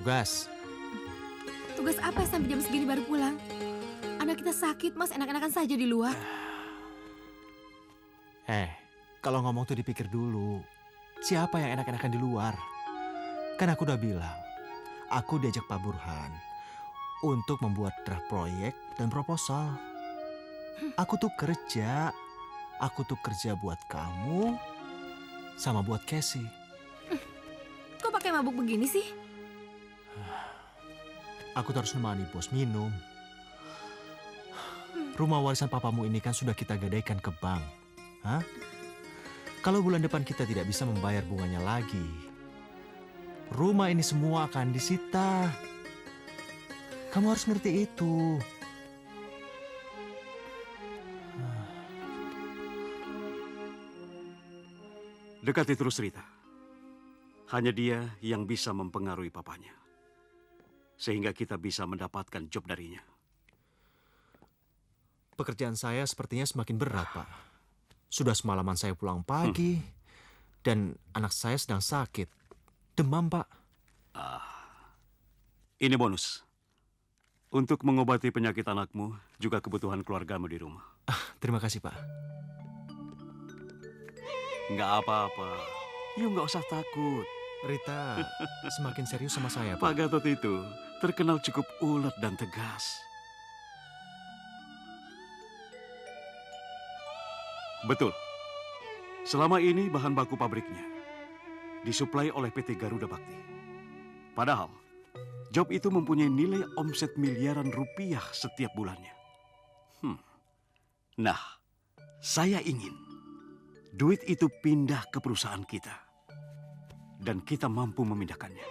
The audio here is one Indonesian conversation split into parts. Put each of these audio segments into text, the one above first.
Tugas. Tugas apa sampai jam segini baru pulang? Anak kita sakit, Mas. Enak-enakan saja di luar. Kalau ngomong tuh dipikir dulu. Siapa yang enak-enakan di luar? Kan aku udah bilang, aku diajak Pak Burhan untuk membuat draft proyek dan proposal. Aku tuh kerja. Aku tuh kerja buat kamu sama buat Casey. Kok pakai mabuk begini sih? Aku terus nemani bos minum. Rumah warisan papamu ini kan sudah kita gadaikan ke bank. Hah? Kalau bulan depan kita tidak bisa membayar bunganya lagi, rumah ini semua akan disita. Kamu harus ngerti itu. Dekati terus Rita. Hanya dia yang bisa mempengaruhi papanya. Sehingga kita bisa mendapatkan job darinya. Pekerjaan saya sepertinya semakin berat, Pak. Sudah semalaman saya pulang pagi, dan anak saya sedang sakit. Demam, Pak. Ini bonus. Untuk mengobati penyakit anakmu, juga kebutuhan keluargamu di rumah. Terima kasih, Pak. Nggak apa-apa. You nggak usah takut. Rita semakin serius sama saya, Pak. Pak Gatot itu terkenal cukup ulet dan tegas. Betul. Selama ini bahan baku pabriknya disuplai oleh PT Garuda Bakti. Padahal job itu mempunyai nilai omset miliaran rupiah setiap bulannya. Nah, saya ingin duit itu pindah ke perusahaan kita. Dan kita mampu memindahkannya.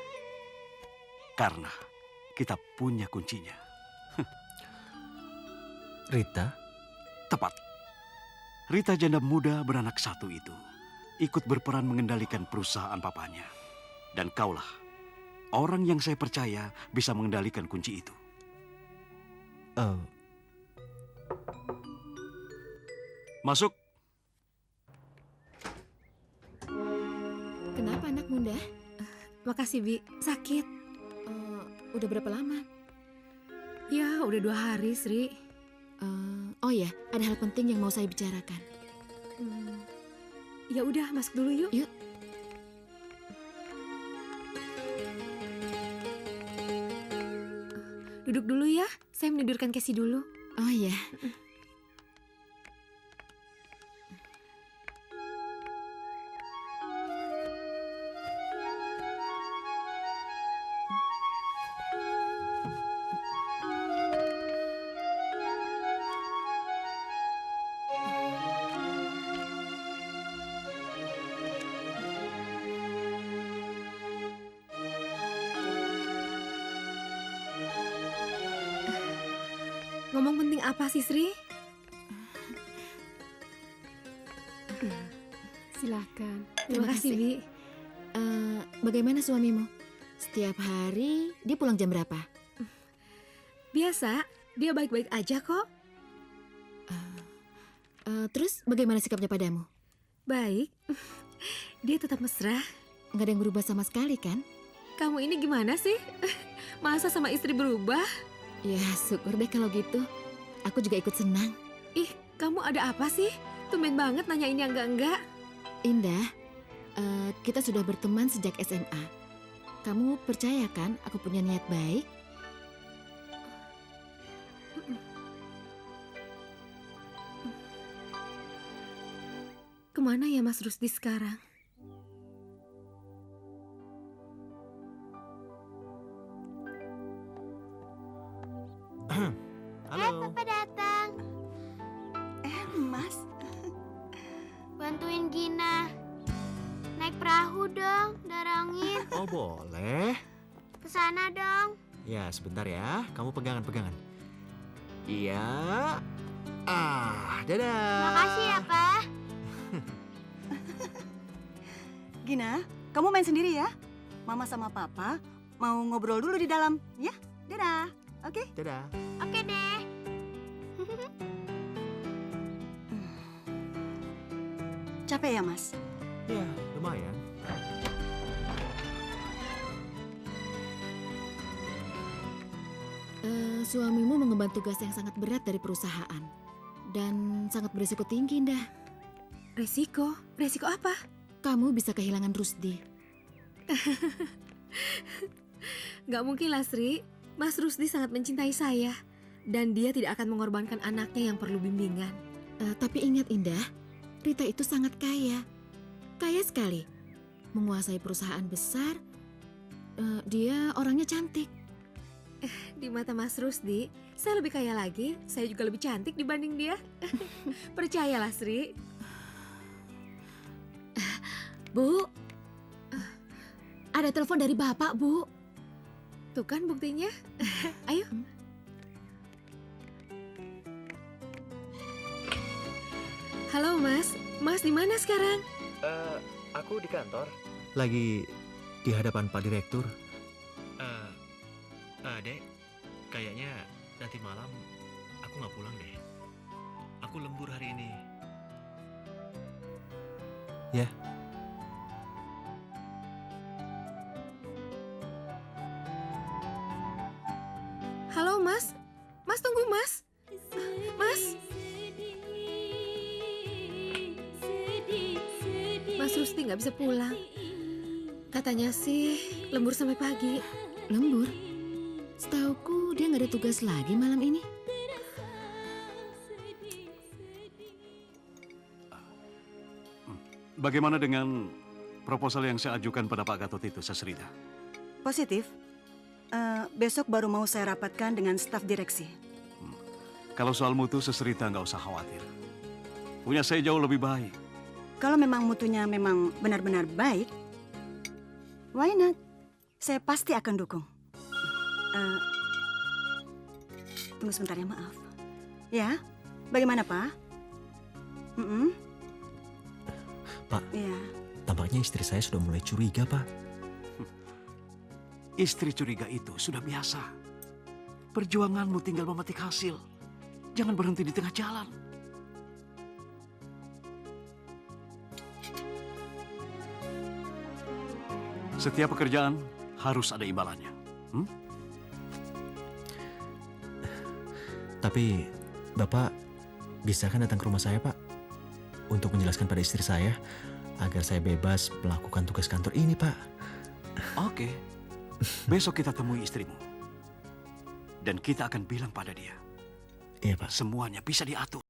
Karena kita punya kuncinya. Rita? Tepat. Rita janda muda beranak satu itu ikut berperan mengendalikan perusahaan papanya. Dan kaulah orang yang saya percaya bisa mengendalikan kunci itu. Masuk. Kenapa anak muda? Makasih, Bi. Sakit. Udah berapa lama? Ya, udah 2 hari, Sri. Oh ya, ada hal penting yang mau saya bicarakan. Ya udah, masuk dulu yuk. Yuk. Duduk dulu ya. Saya menidurkan Casey dulu. Oh ya. Ngomong penting apa sih, Sri? Silakan. Terima kasih, Bi. Bagaimana suamimu? Setiap hari dia pulang jam berapa? Biasa, dia baik-baik aja kok. Terus bagaimana sikapnya padamu? Baik. Dia tetap mesra. Nggak ada yang berubah sama sekali kan? Kamu ini gimana sih? Masa sama istri berubah? Ya syukur deh kalau gitu. Aku juga ikut senang. Ih, kamu ada apa sih? Tumben banget nanyain yang enggak-enggak. Indah, kita sudah berteman sejak SMA. Kamu percaya kan aku punya niat baik? Kemana ya Mas Rusdi sekarang? Halo. Papa datang. Mas. Bantuin Gina. Naik perahu dong, darangin. Oh, boleh. Kesana dong. Ya, sebentar ya. Kamu pegangan-pegangan. Iya. Dadah. Makasih ya, Pak. Gina, kamu main sendiri ya? Mama sama Papa mau ngobrol dulu di dalam, ya? Dadah. Oke? Dadah. Oke deh. Capek ya, Mas? Ya, lumayan. Suamimu mengemban tugas yang sangat berat dari perusahaan. Dan sangat berisiko tinggi, Indah. Resiko? Resiko apa? Kamu bisa kehilangan Rusdi. Gak mungkin lah, Sri. Mas Rusdi sangat mencintai saya. Dan dia tidak akan mengorbankan anaknya yang perlu bimbingan. Tapi ingat, Indah, Rita itu sangat kaya. Kaya sekali. Menguasai perusahaan besar. Dia orangnya cantik. Di mata Mas Rusdi, saya lebih kaya lagi. Saya juga lebih cantik dibanding dia. Percayalah, Sri. Bu, ada telepon dari Bapak, Bu. Tuh kan buktinya. Ayo. Halo, Mas. Mas di mana sekarang? Aku di kantor. Lagi di hadapan Pak Direktur. Dek, kayaknya nanti malam aku nggak pulang deh. Aku lembur hari ini. Ya. Halo, Mas. Mas, tunggu, Mas. Mas. Mas Rusdi nggak bisa pulang. Katanya sih lembur sampai pagi. Lembur? Setauku dia nggak ada tugas lagi malam ini. Bagaimana dengan proposal yang saya ajukan pada Pak Gatot itu, Sasrita? Positif. Besok baru mau saya rapatkan dengan staf direksi. Kalau soal mutu, Sasrita nggak usah khawatir. Punya saya jauh lebih baik. Kalau memang mutunya memang benar-benar baik, why not? Saya pasti akan dukung. Tunggu sebentar ya, maaf. Ya, bagaimana, Pak? Pak, Ya. tampaknya istri saya sudah mulai curiga, Pak. Istri curiga itu sudah biasa. Perjuanganmu tinggal memetik hasil. Jangan berhenti di tengah jalan. Setiap pekerjaan harus ada imbalannya. Tapi Bapak bisa kan datang ke rumah saya, Pak? Untuk menjelaskan pada istri saya agar saya bebas melakukan tugas kantor ini, Pak. Oke. Besok kita temui istrimu. Dan kita akan bilang pada dia. Iya, Pak. Semuanya bisa diatur.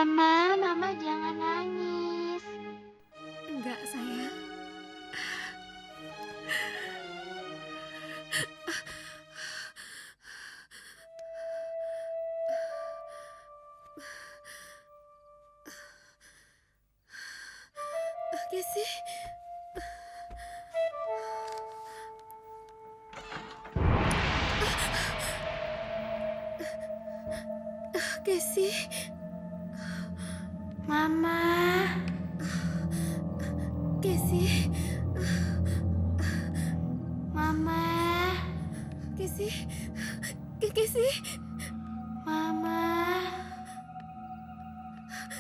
Mama jangan nangis. Enggak, sayang. Casey. Casey. Mama. Casey. Mama. Casey. Casey. Mama.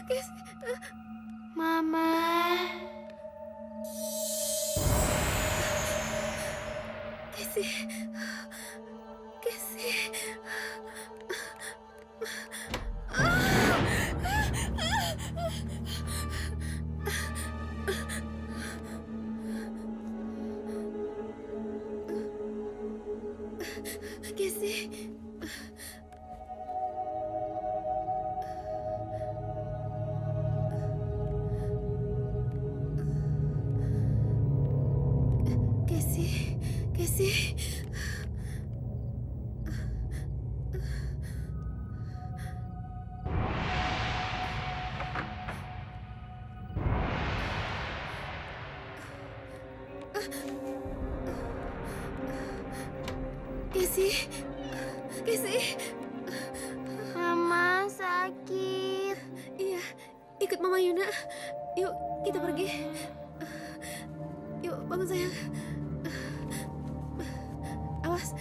Casey. Mama. Casey. Casey. Casey. Casey. Casey. Casey. Casey. Mama sakit. Iya, ikut Mama Yuna. Yuk, kita pergi. Yuk, bangun sayang. Awas.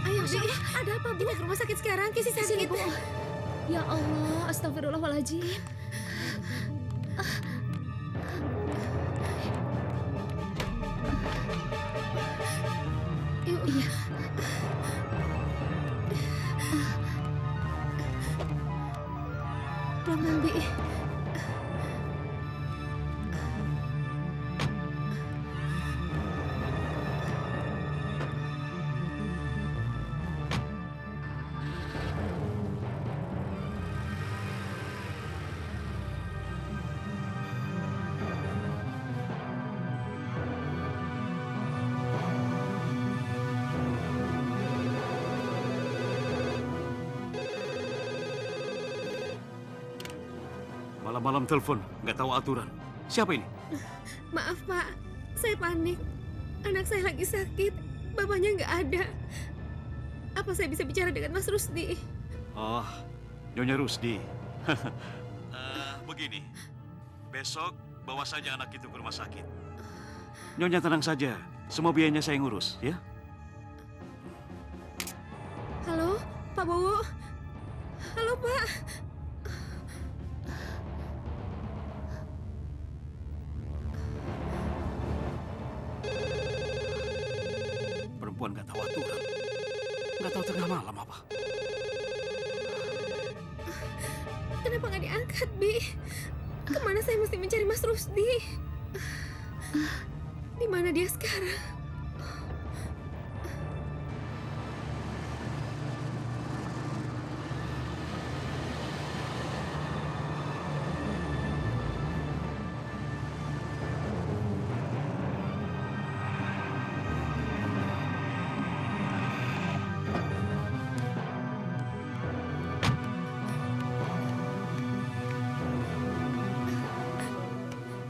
Ayo, Bi. Ada apa, Bu? Kita ke rumah sakit sekarang. Casey sakit. Sini, Bu. Ya Allah, astagfirullahaladzim. Yuk. Iya. Pelan-pelan, Bi. Malam-malam telepon, nggak tahu aturan. Siapa ini? Maaf, Pak. Saya panik. Anak saya lagi sakit. Bapaknya nggak ada. Apa saya bisa bicara dengan Mas Rusdi? Oh, Nyonya Rusdi. Begini, besok bawa saja anak itu ke rumah sakit. Nyonya tenang saja, semua biayanya saya ngurus, ya. Halo, Pak Bowo. Halo, Pak. Perempuan nggak tahu aturan, nggak tahu tengah malam apa. Kenapa nggak diangkat, Bi? Kemana saya mesti mencari Mas Rusdi? Di mana dia sekarang?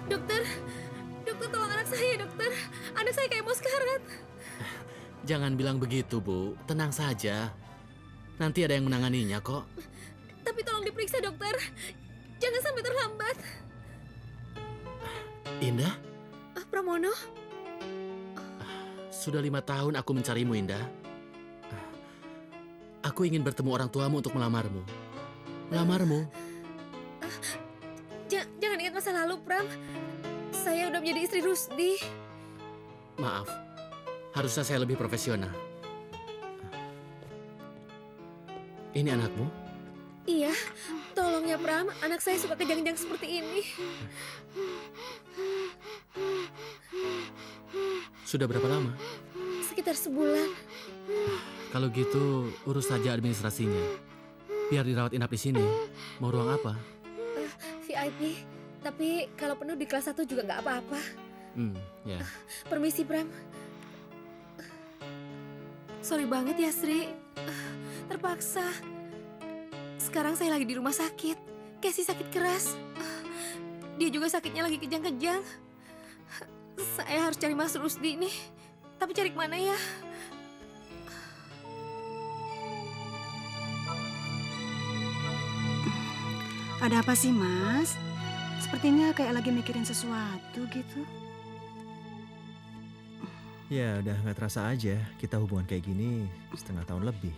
Dokter, dokter tolong anak saya, dokter. Anak saya kayak mau sekarat. Jangan bilang begitu, Bu. Tenang saja. Nanti ada yang menanganinya kok. Tapi tolong diperiksa, dokter. Jangan sampai terlambat. Indah, Pramono, sudah 5 tahun aku mencarimu, Indah. Aku ingin bertemu orang tuamu untuk melamarmu. Melamarmu? jangan ingat masa lalu, Pram. Saya udah menjadi istri Rusdi. Maaf, harusnya saya lebih profesional. Ini anakmu? Iya, tolong ya, Pram. Anak saya suka kejang-kejang seperti ini. Sudah berapa lama? Sekitar sebulan. Kalau gitu, urus saja administrasinya. Biar dirawat inap di sini. Mau ruang apa? VIP. Tapi kalau penuh di kelas 1 juga nggak apa-apa. Ya. Permisi, Pram. Sorry banget ya, Sri. Terpaksa. Sekarang saya lagi di rumah sakit. Casey sakit keras. Dia juga sakitnya lagi kejang-kejang. Saya harus cari Mas Rusdi nih. Tapi cari kemana ya? Ada apa sih, Mas? Sepertinya kayak lagi mikirin sesuatu gitu. Ya udah nggak terasa aja kita hubungan kayak gini setengah tahun lebih.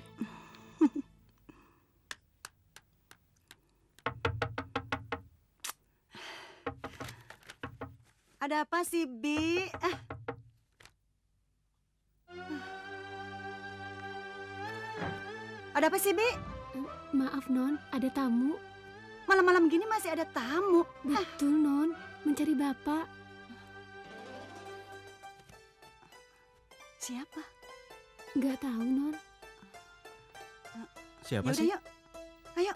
Ada apa sih, Bi? Ada apa sih, Bi? Maaf, Non, ada tamu. Malam-malam gini masih ada tamu. Betul, Non. Mencari Bapak. Siapa? Nggak tahu, Non. Siapa Yaudah, sih? yuk. Ayo.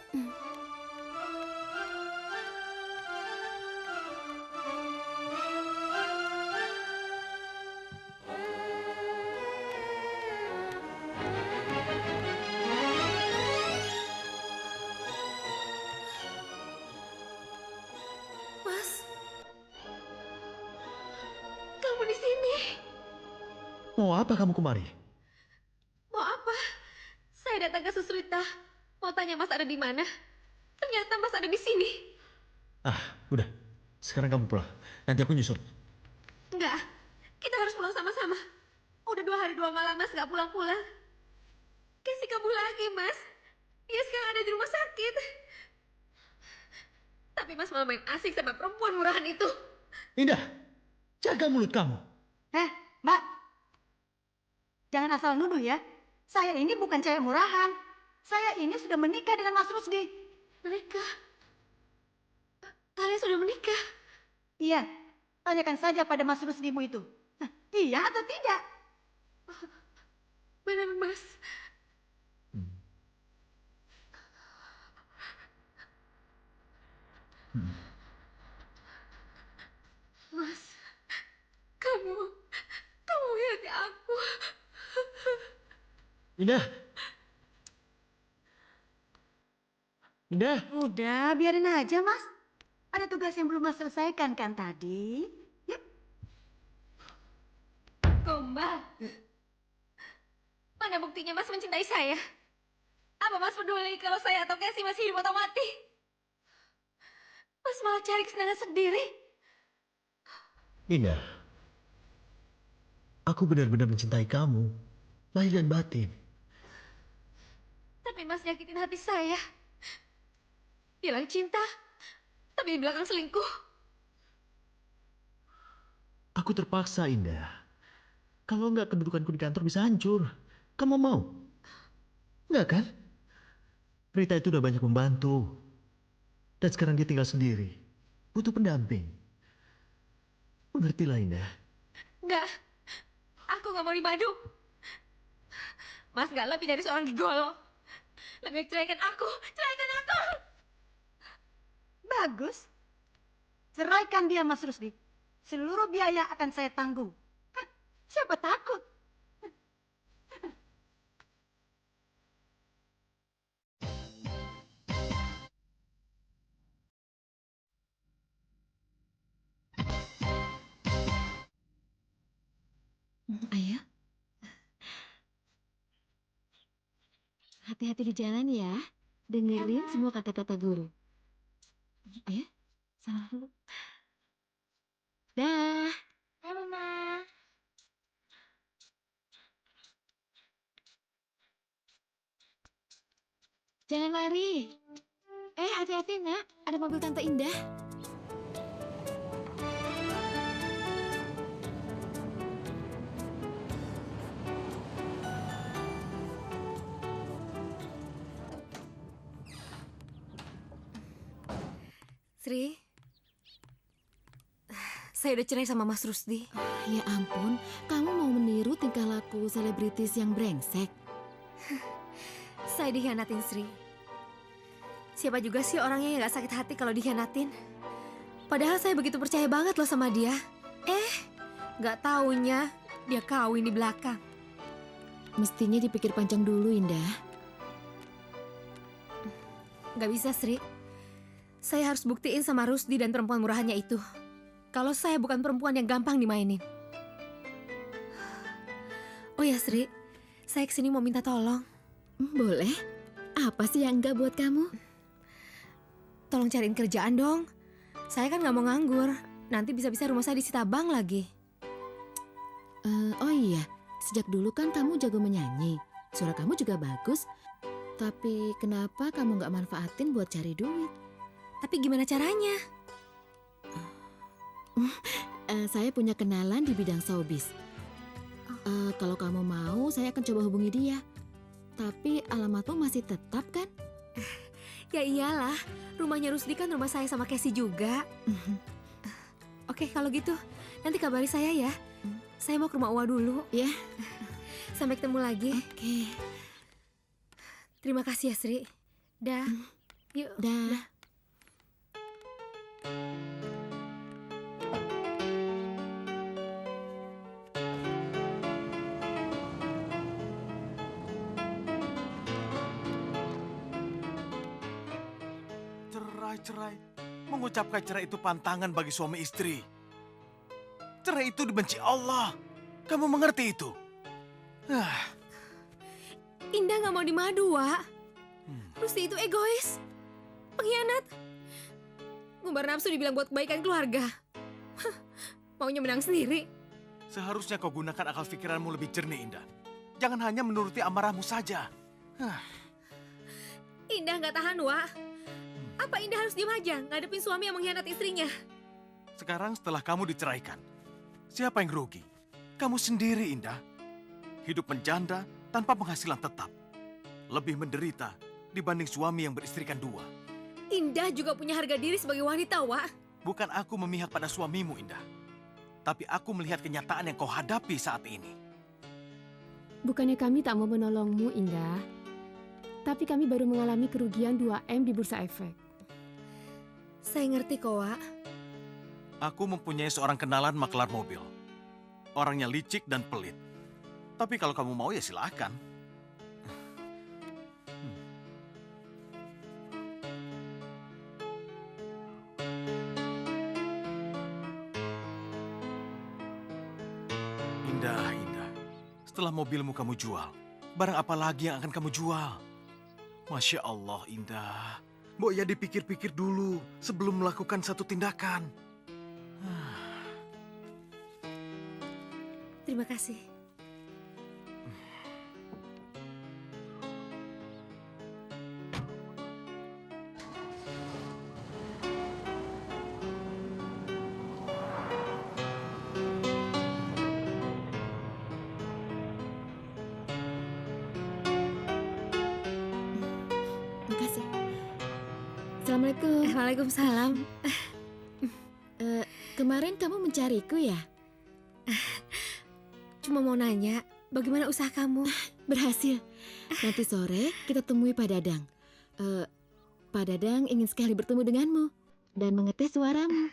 Mas. Kamu di sini. Mau apa kamu kemari? Mau apa? Saya datang ke Susrita. Mau tanya Mas ada di mana. Ternyata Mas ada di sini. Udah. Sekarang kamu pulang. Nanti aku nyusul. Enggak. Kita harus pulang sama-sama. Udah 2 hari 2 malam Mas nggak pulang-pulang. Casey kabur lagi, Mas. Dia sekarang ada di rumah sakit. Tapi Mas malah main asik sama perempuan murahan itu. Indah, jaga mulut kamu. Mbak. Jangan asal nuduh ya. Saya ini bukan cewek murahan. Saya ini sudah menikah dengan Mas Rusdi. Menikah? Kalian sudah menikah? Iya. Tanyakan saja pada Mas Rusdimu itu. Iya atau tidak? Benar, Mas. Mas, kamu lihat aku. Indah. Indah. Udah, biarin aja, Mas. Ada tugas yang belum Mas selesaikan kan tadi? Yuk. Gombal. Mana buktinya Mas mencintai saya? Apa Mas peduli kalau saya atau Casey masih hidup atau mati? Mas malah cari kesenangan sendiri. Indah. Aku benar-benar mencintai kamu. Lahir dan batin. Tapi Mas nyakitin hati saya. Bilang cinta, tapi di belakang selingkuh. Aku terpaksa, Indah. Kalau nggak kedudukanku di kantor bisa hancur. Kamu mau? Nggak kan? Rita itu udah banyak membantu. Dan sekarang dia tinggal sendiri. butuh pendamping. Mengertilah Indah. Enggak, aku nggak mau dimadu. Mas nggak lebih dari seorang gigolo. Lebih baik ceraikan aku, ceraikan aku. Bagus. Ceraikan dia, Mas Rusdi. Seluruh biaya akan saya tanggung. Hah, siapa takut? Ayah, hati-hati di jalan ya. Dengerin semua kata-kata guru. Ayah, salam dulu. Dah. Hai, Mama. Jangan lari. Hati-hati nak. Ada mobil Tante Indah. Sri, saya udah cerai sama Mas Rusdi. Ya ampun, kamu mau meniru tingkah laku selebritis yang brengsek. Saya dikhianatin, Sri. Siapa juga sih orangnya yang gak sakit hati kalau dikhianatin? Padahal saya begitu percaya banget loh sama dia. Gak taunya dia kawin di belakang. Mestinya dipikir panjang dulu, Indah. Gak bisa, Sri. Saya harus buktiin sama Rusdi dan perempuan murahannya itu. Kalau saya bukan perempuan yang gampang dimainin. Oh ya, Sri. Saya kesini mau minta tolong. Boleh. Apa sih yang enggak buat kamu? Tolong cariin kerjaan dong. Saya kan gak mau nganggur. Nanti bisa-bisa rumah saya disita bank lagi. Oh iya, sejak dulu kan kamu jago menyanyi. Suara kamu juga bagus. Tapi kenapa kamu nggak manfaatin buat cari duit? Tapi gimana caranya? Saya punya kenalan di bidang showbiz. Kalau kamu mau, saya akan coba hubungi dia. Tapi alamatmu masih tetap kan? Ya iyalah, rumahnya Rusdi kan rumah saya sama Casey juga. Oke, kalau gitu nanti kabari saya ya. Saya mau ke rumah Uwa dulu. Ya. Sampai ketemu lagi. Oke. Terima kasih ya, Sri. Dah. Yuk. Dah. Cerai. Mengucapkan cerai itu pantangan bagi suami istri. Cerai itu dibenci Allah. Kamu mengerti itu? Indah gak mau dimadu, Wak. Rusdi itu egois. Pengkhianat. Ngumbar nafsu dibilang buat kebaikan keluarga. Maunya menang sendiri. Seharusnya kau gunakan akal pikiranmu lebih jernih, Indah. Jangan hanya menuruti amarahmu saja. Indah gak tahan, Wak. Apa Indah harus diam aja ngadepin suami yang mengkhianati istrinya? Sekarang setelah kamu diceraikan, siapa yang rugi? Kamu sendiri, Indah. Hidup menjanda tanpa penghasilan tetap. Lebih menderita dibanding suami yang beristrikan dua. Indah juga punya harga diri sebagai wanita, Wak. Bukan aku memihak pada suamimu, Indah. Tapi aku melihat kenyataan yang kau hadapi saat ini. Bukannya kami tak mau menolongmu, Indah. Tapi kami baru mengalami kerugian 2M di Bursa Efek. Saya ngerti kok, Wak. Aku mempunyai seorang kenalan maklar mobil. Orangnya licik dan pelit. Tapi kalau kamu mau ya silakan. Indah. Setelah mobilmu kamu jual, barang apa lagi yang akan kamu jual? Masya Allah, Indah. Mbok ya dipikir-pikir dulu sebelum melakukan satu tindakan. Terima kasih. Makasih. Assalamualaikum. Waalaikumsalam. Kemarin kamu mencariku ya? Cuma mau nanya, bagaimana usaha kamu? Berhasil. Nanti sore kita temui Pak Dadang. Pak Dadang ingin sekali bertemu denganmu dan mengetes suaramu.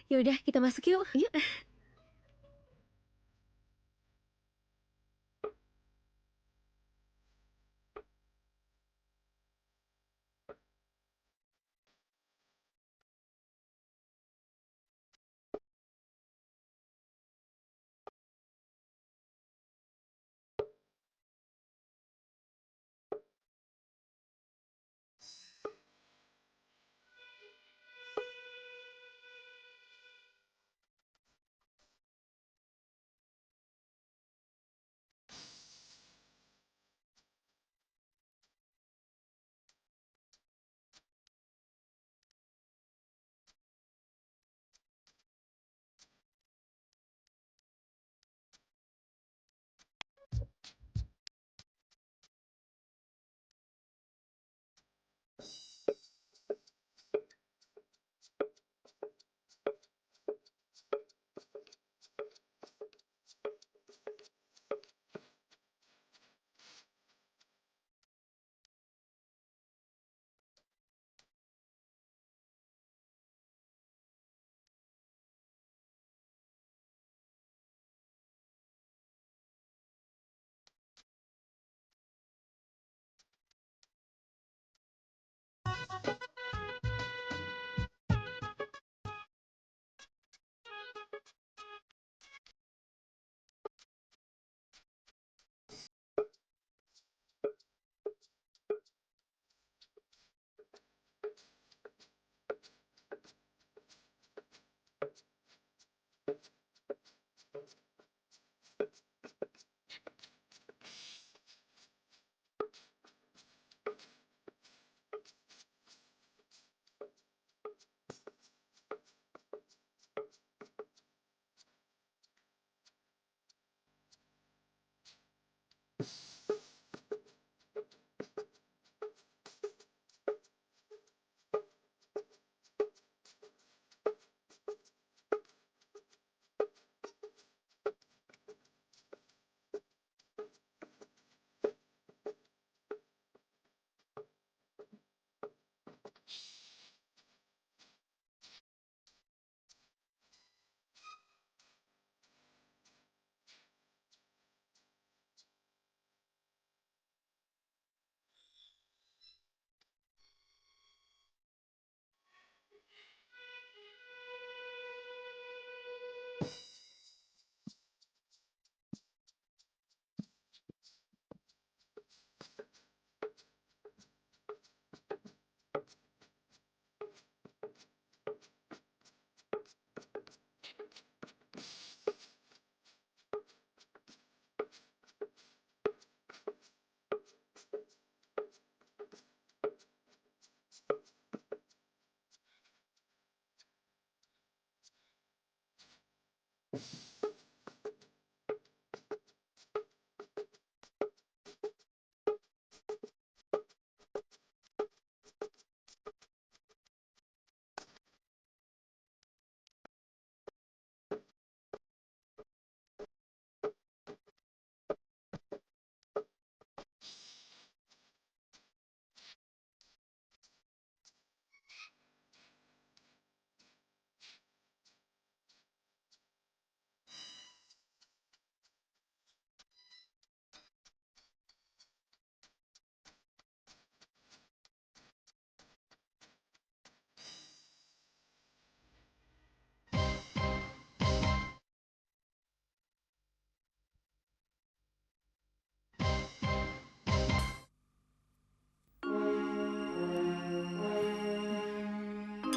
Ya udah, kita masuk yuk. Yuk.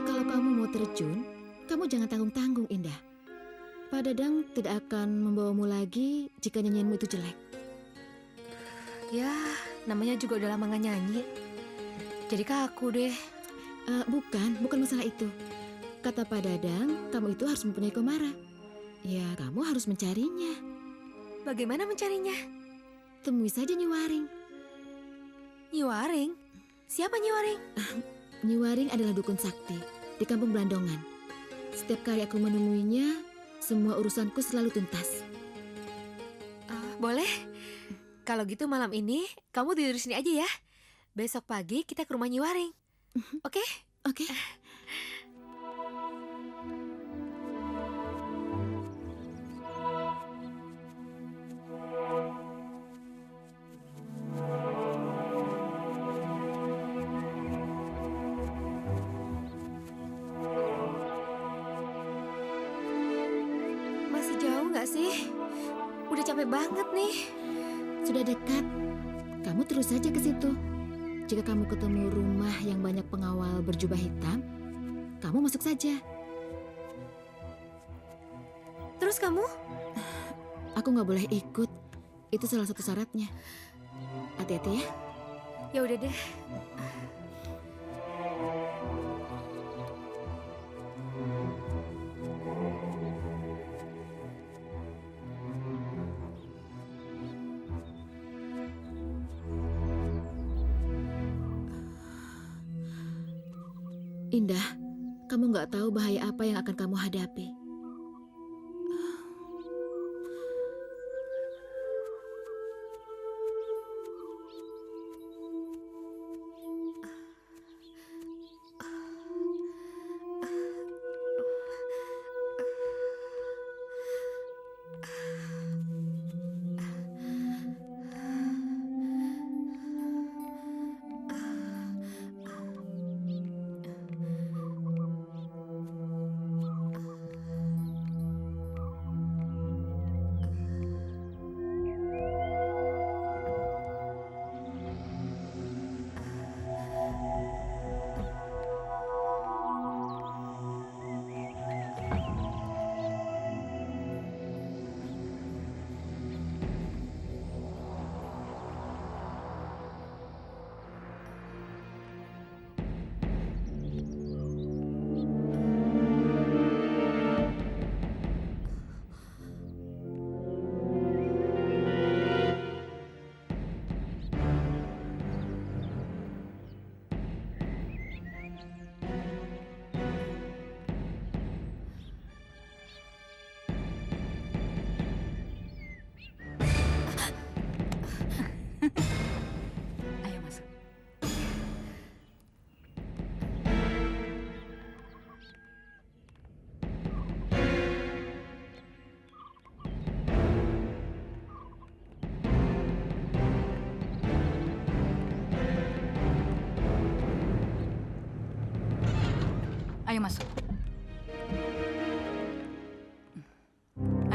Kalau kamu mau terjun, kamu jangan tanggung-tanggung, Indah. Pak Dadang tidak akan membawamu lagi jika nyanyianmu itu jelek. Ya, namanya juga udah lama gak nyanyi. Jadi kaku deh. Bukan masalah itu. Kata Pak Dadang, kamu itu harus mempunyai komara. Ya, kamu harus mencarinya. Bagaimana mencarinya? Temui saja Nyi Waring. Nyi Waring? Siapa Nyi Waring? Nyi Waring adalah dukun sakti di kampung Belandongan. Setiap kali aku menemuinya, semua urusanku selalu tuntas. Boleh? Kalau gitu malam ini kamu tidur di sini aja ya. Besok pagi kita ke rumah Nyi Waring. Oke? Oke. Masih jauh nggak sih? Udah capek banget nih. Sudah dekat. Kamu terus saja ke situ. Jika kamu ketemu rumah yang banyak pengawal berjubah hitam, kamu masuk saja. Terus kamu? Aku nggak boleh ikut. Itu salah satu syaratnya. Hati-hati ya. Ya udah deh. Indah, kamu nggak tahu bahaya apa yang akan kamu hadapi. Ayo masuk. Ayo masuk.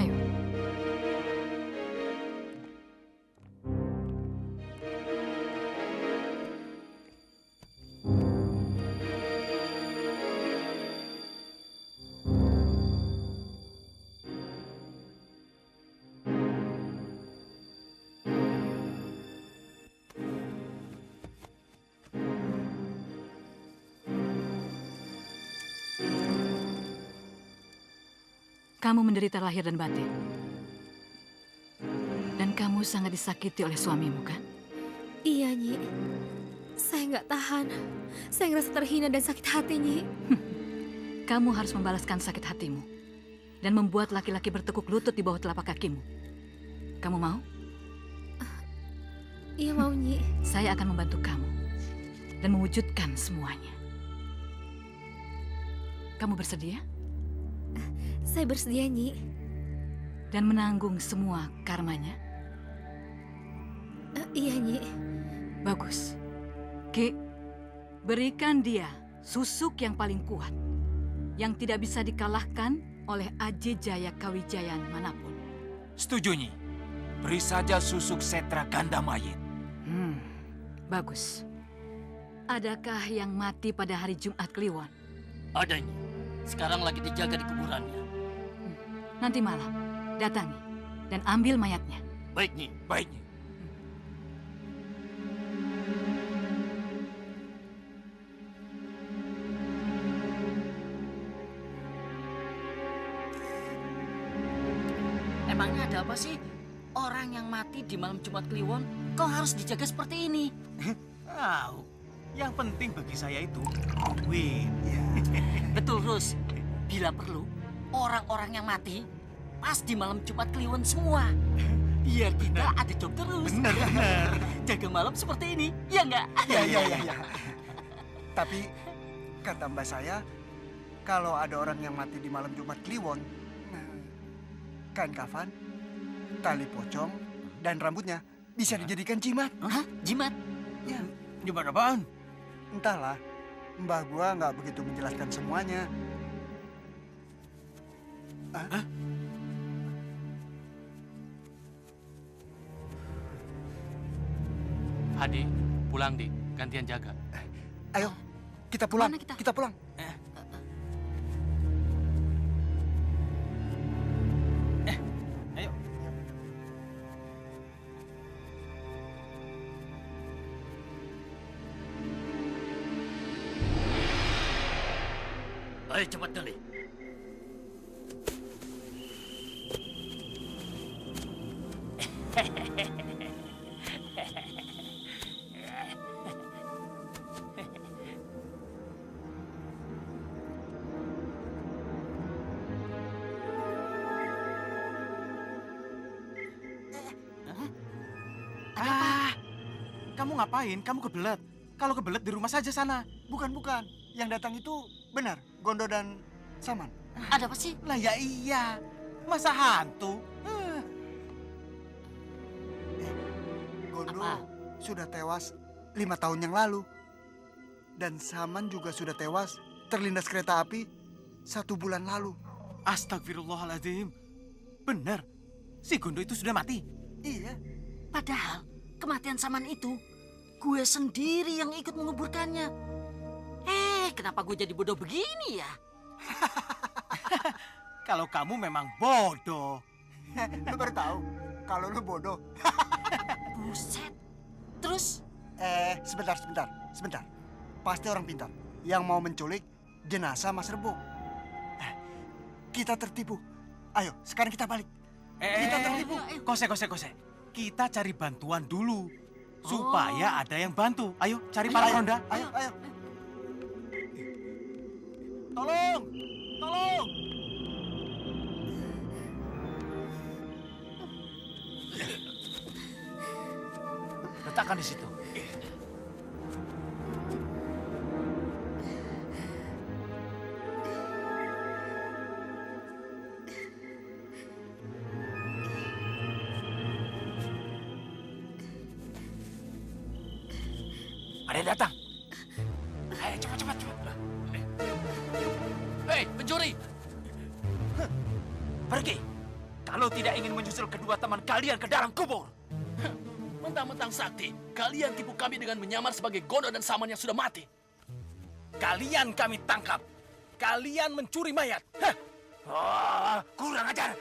Ayo. Kamu menderita lahir dan batin. Dan kamu sangat disakiti oleh suamimu, kan? Iya, Nyi. Saya nggak tahan. Saya ngerasa terhina dan sakit hati, Nyi. Kamu harus membalaskan sakit hatimu. Dan membuat laki-laki bertekuk lutut di bawah telapak kakimu. Kamu mau? Iya mau, Nyi. Saya akan membantu kamu. Dan mewujudkan semuanya. Kamu bersedia? Saya bersedia, Nyi. Dan menanggung semua karmanya? Iya, Nyi. Bagus. Ki, berikan dia susuk yang paling kuat. Yang tidak bisa dikalahkan oleh Aji Jaya Kawijayan manapun. Setuju, Nyi. Beri saja susuk setra ganda mayit. Bagus. Adakah yang mati pada hari Jumat Kliwon? Ada, Nyi. Sekarang lagi dijaga di kuburannya. Nanti malam, datangi dan ambil mayatnya. Baik, Nyi. Baik, Nyi. Emangnya ada apa sih? Orang yang mati di malam Jumat Kliwon, kok harus dijaga seperti ini? Tahu. Yang penting bagi saya itu duit. Ya. Betul, Rus. Bila perlu, orang-orang yang mati pas di malam Jumat Kliwon semua. Biar kita ada job terus. Benar. Jaga malam seperti ini, ya nggak? Iya. Tapi kata mbak saya, kalau ada orang yang mati di malam Jumat Kliwon, kain kafan, tali pocong, dan rambutnya bisa dijadikan jimat. Hah? Jimat? Ya, Jimat apaan? entahlah. Mbah gua nggak begitu menjelaskan semuanya. Hadi, pulang di, gantian jaga. Ayo, kita pulang. Kemana kita? Kita pulang. Ayo. Ayo cepat Doli. Kamu ngapain? Kamu kebelet. Kalau kebelet di rumah saja sana. Bukan. Yang datang itu benar, Gondo dan Saman. Ada apa sih? Lah ya iya. Masa hantu? Gondo Apa? sudah tewas 5 tahun yang lalu. Dan Saman juga sudah tewas terlindas kereta api 1 bulan lalu. Astagfirullahaladzim. Benar. Si Gondo itu sudah mati. Iya. Padahal kematian Saman itu gue sendiri yang ikut menguburkannya. Kenapa gue jadi bodoh begini ya? Kalau kamu memang bodoh. Lu baru tahu kalau lu bodoh. Buset. Terus? Sebentar. Pasti orang pintar yang mau menculik jenazah Mas Rebo. Kita tertipu. Ayo, sekarang kita balik. Kita tertipu. Kose. Kita cari bantuan dulu. Supaya ada yang bantu. Ayo, cari para ronda. Ayo. Tolong. Letakkan di situ. Ada yang datang. Ayo cepat. Hei, pencuri! Pergi. Kalau tidak ingin menyusul kedua teman kalian ke dalam kubur. Mentang-mentang sakti, kalian tipu kami dengan menyamar sebagai Gondo dan Saman yang sudah mati. Kalian kami tangkap. Kalian mencuri mayat. Hah? Oh, kurang ajar.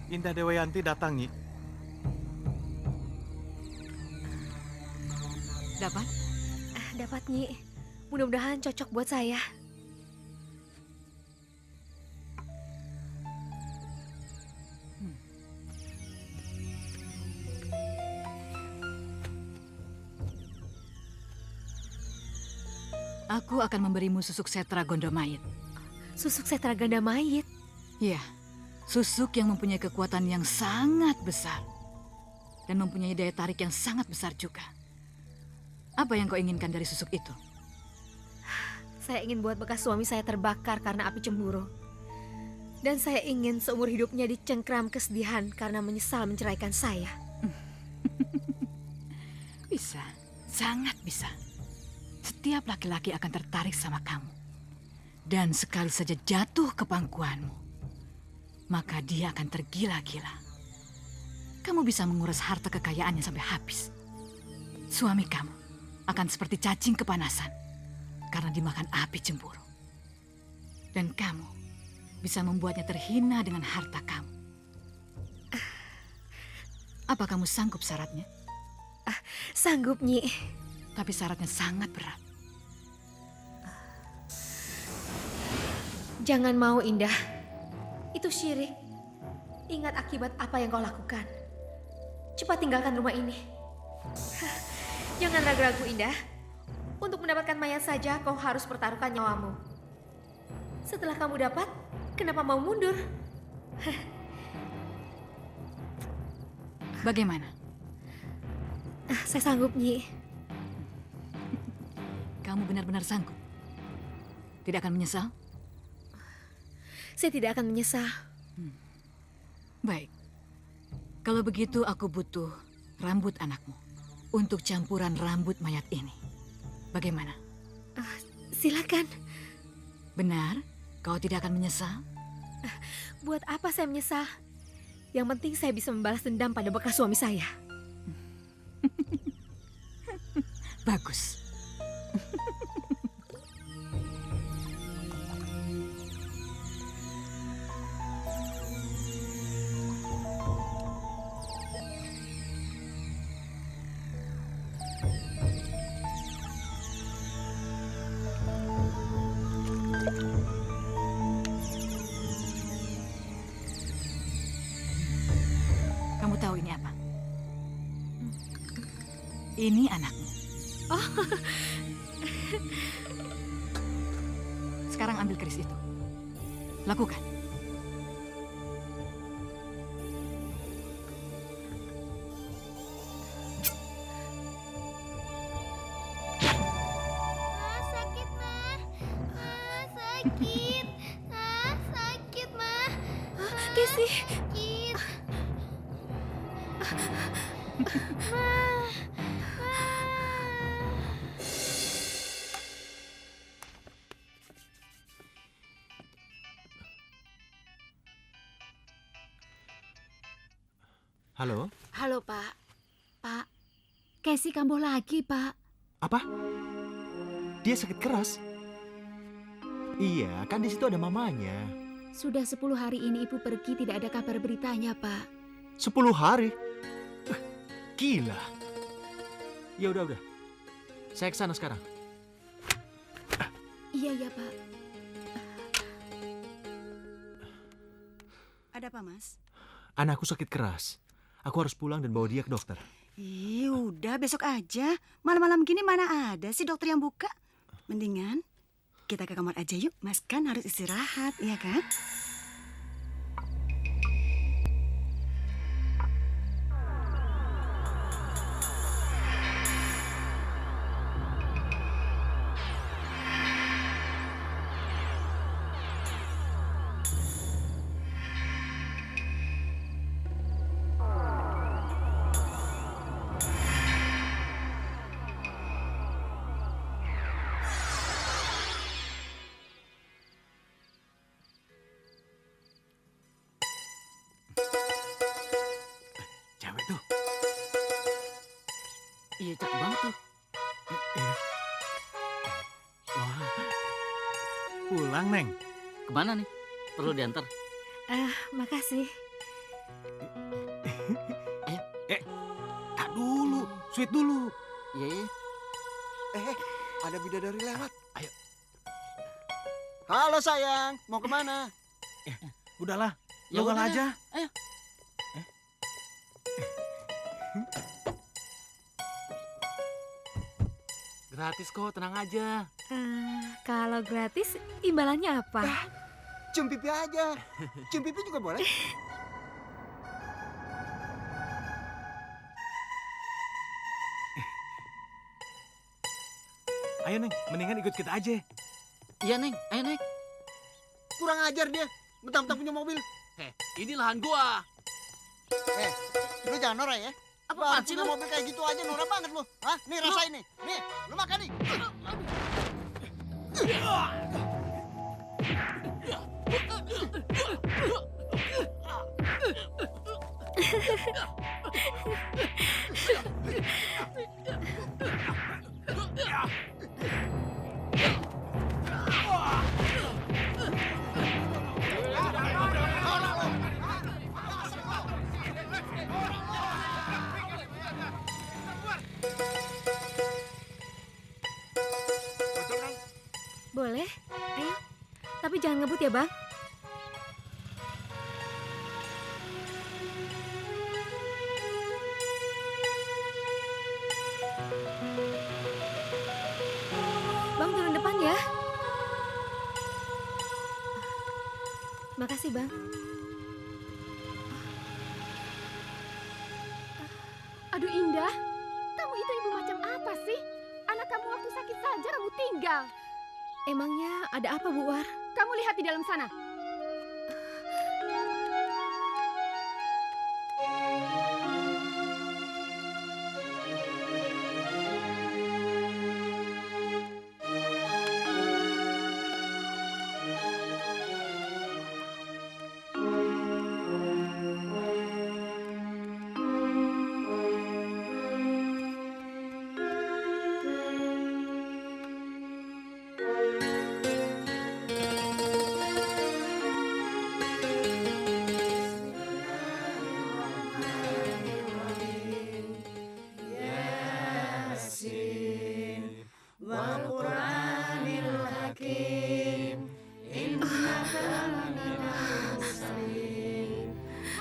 Indah Dewayanti datang, Nyi. Dapat? Dapat, Nyi. Mudah-mudahan cocok buat saya. Aku akan memberimu susuk setra Gondomayit. Susuk setra ganda mayit. Iya, Susuk yang mempunyai kekuatan yang sangat besar. Dan mempunyai daya tarik yang sangat besar juga. Apa yang kau inginkan dari susuk itu? Saya ingin buat bekas suami saya terbakar karena api cemburu. Dan saya ingin seumur hidupnya dicengkram kesedihan karena menyesal menceraikan saya. Bisa, sangat bisa. Setiap laki-laki akan tertarik sama kamu. Dan sekali saja jatuh ke pangkuanmu, maka dia akan tergila-gila. Kamu bisa menguras harta kekayaannya sampai habis. Suami kamu akan seperti cacing kepanasan karena dimakan api cemburu. Dan kamu bisa membuatnya terhina dengan harta kamu. Apa kamu sanggup syaratnya? Sanggup, Nyi. Tapi syaratnya sangat berat. Jangan mau, Indah. Itu syirik. Ingat akibat apa yang kau lakukan. Cepat tinggalkan rumah ini. Jangan ragu-ragu, Indah. Untuk mendapatkan mayat saja kau harus pertaruhkan nyawamu. Setelah kamu dapat, kenapa mau mundur? Bagaimana? Saya sanggup, Nyi. Kamu benar-benar sanggup? Tidak akan menyesal? Saya tidak akan menyesal. Baik. Kalau begitu aku butuh rambut anakmu untuk campuran rambut mayat ini. Bagaimana? Silakan. Benar? Kau tidak akan menyesal? Buat apa saya menyesal? Yang penting saya bisa membalas dendam pada bekas suami saya. Bagus. Kamu tahu ini apa? Ini anakmu. Oh. Sekarang ambil keris itu. Lakukan. Sakit, Ma. Sakit. Sakit, Ma. Kesi. Sakit. Halo? Halo, Pak. Pak, Casey kambuh lagi, Pak. Apa? Dia sakit keras? Iya, kan di situ ada mamanya. Sudah 10 hari ini Ibu pergi tidak ada kabar beritanya, Pak. 10 hari? Gila. Ya udah. Saya ke sana sekarang. Iya, Pak. Ada apa, Mas? Anakku sakit keras. Aku harus pulang dan bawa dia ke dokter. Udah besok aja. Malam-malam gini mana ada sih dokter yang buka? Mendingan kita ke kamar aja yuk. Mas kan harus istirahat, iya kan? Cewek tuh. Iya, cakep banget tuh. Wah. Pulang, Neng. Kemana nih? Perlu diantar? Makasih. Tak dulu. Sweet dulu. Iya. Ada bidadari lewat. Ayo. Halo sayang, mau kemana? Udahlah. Ya Lo udah, aja. ayo. Gratis kok, tenang aja. Kalau gratis, imbalannya apa? Cium pipi aja. Cium pipi juga boleh. Ayo, Neng. Mendingan ikut kita aja. Iya, Neng. Ayo, Neng. Kurang ajar dia. Mentang-mentang punya mobil. Ini lahan gua. Lu jangan norak ya. Apaan Baru sih punya lu? mobil kayak gitu aja norak banget lu. Hah? Nih rasain nih. Nih, lu makan nih. Boleh, ayo. Tapi jangan ngebut ya, Bang. Bang, turun depan ya. Makasih, Bang. Aduh Indah, kamu itu ibu macam apa sih? Anak kamu waktu sakit saja kamu tinggal. Emangnya ada apa, Bu War? Kamu lihat di dalam sana.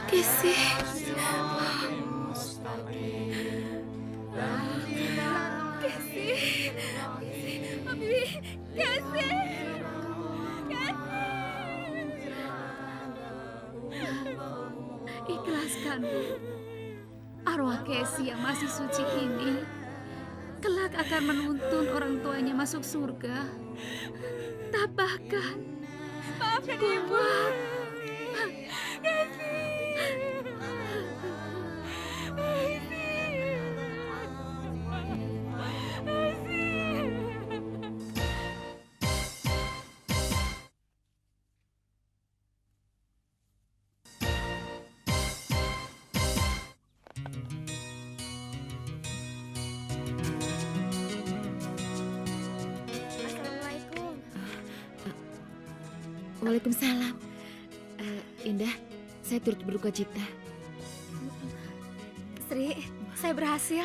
Kesi. Kesi. Abi, Kesi. Ikhlaskan, Bu. Arwah Kesi yang masih suci ini kelak akan menuntun orang tuanya masuk surga. Tabahkan. Maafkan Ibu. Kesi. Assalamualaikum. Waalaikumsalam. Indah, saya turut berduka cita. Sri, saya berhasil.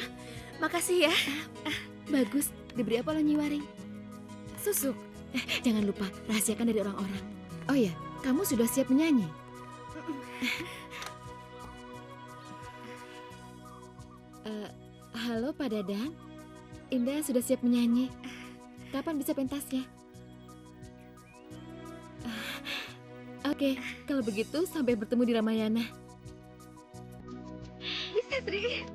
Makasih ya. Bagus, diberi apa lo Nyiwaring? Susuk. Jangan lupa, rahasiakan dari orang-orang. Oh ya, kamu sudah siap menyanyi? Halo Pak Dadang, Indah sudah siap menyanyi. Kapan bisa pentasnya? Oke, kalau begitu sampai bertemu di Ramayana. Bisa, Sri.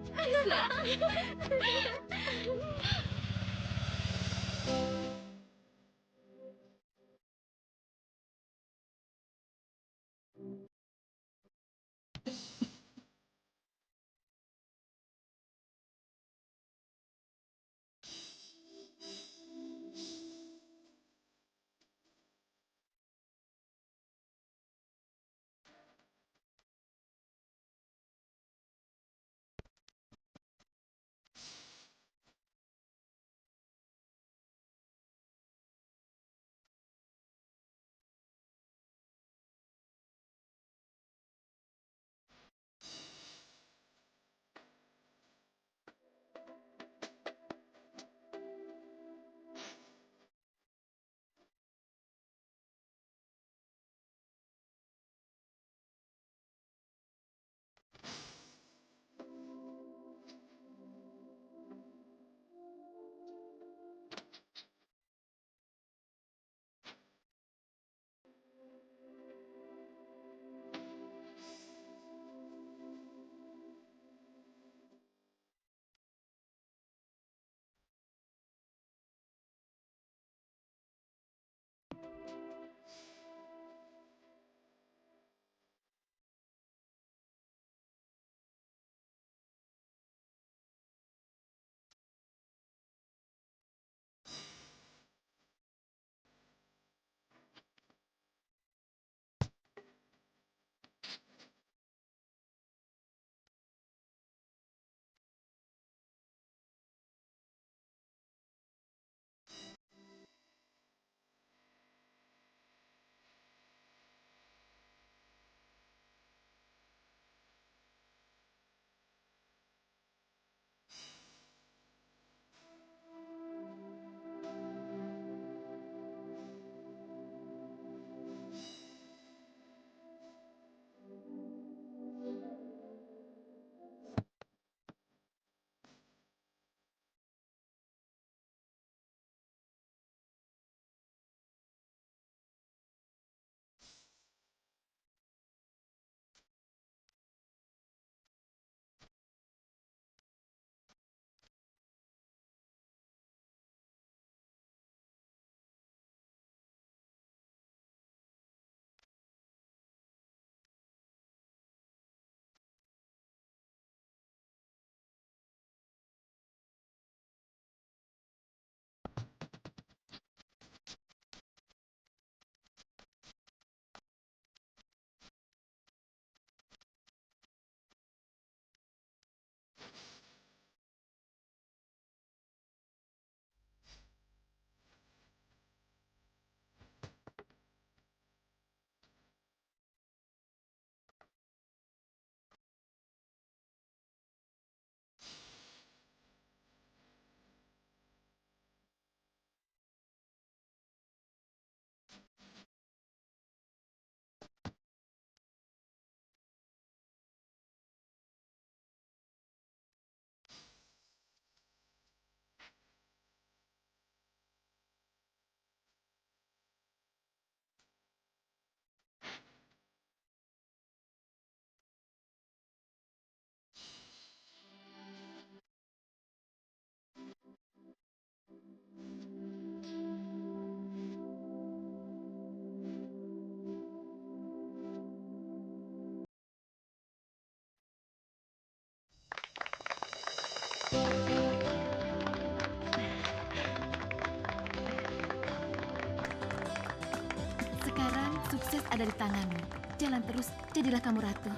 sukses ada di tanganmu. Jalan terus, jadilah kamu ratu.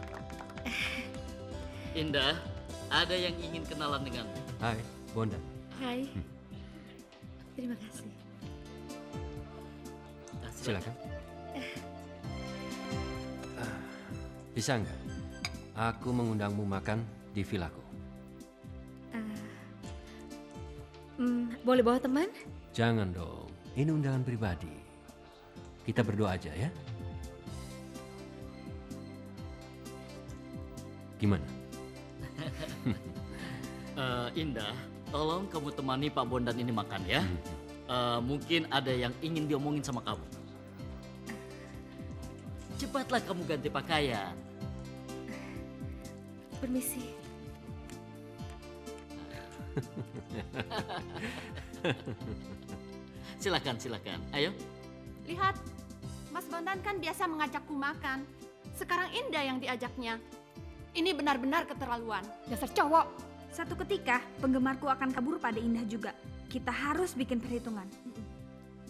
Indah, ada yang ingin kenalan denganmu. Hai, Bondan. Hai. Terima kasih. Silakan. Bisa nggak? Aku mengundangmu makan di vilaku. Boleh bawa teman? Jangan dong, ini undangan pribadi. Kita berdoa aja ya. Gimana? Indah, tolong kamu temani Pak Bondan ini makan ya. Mungkin ada yang ingin diomongin sama kamu. Cepatlah kamu ganti pakaian. Permisi. Silakan. Ayo. Lihat, Mas Bondan kan biasa mengajakku makan. Sekarang Indah yang diajaknya. Ini benar-benar keterlaluan. Dasar cowok. Satu ketika, penggemarku akan kabur pada Indah juga. Kita harus bikin perhitungan.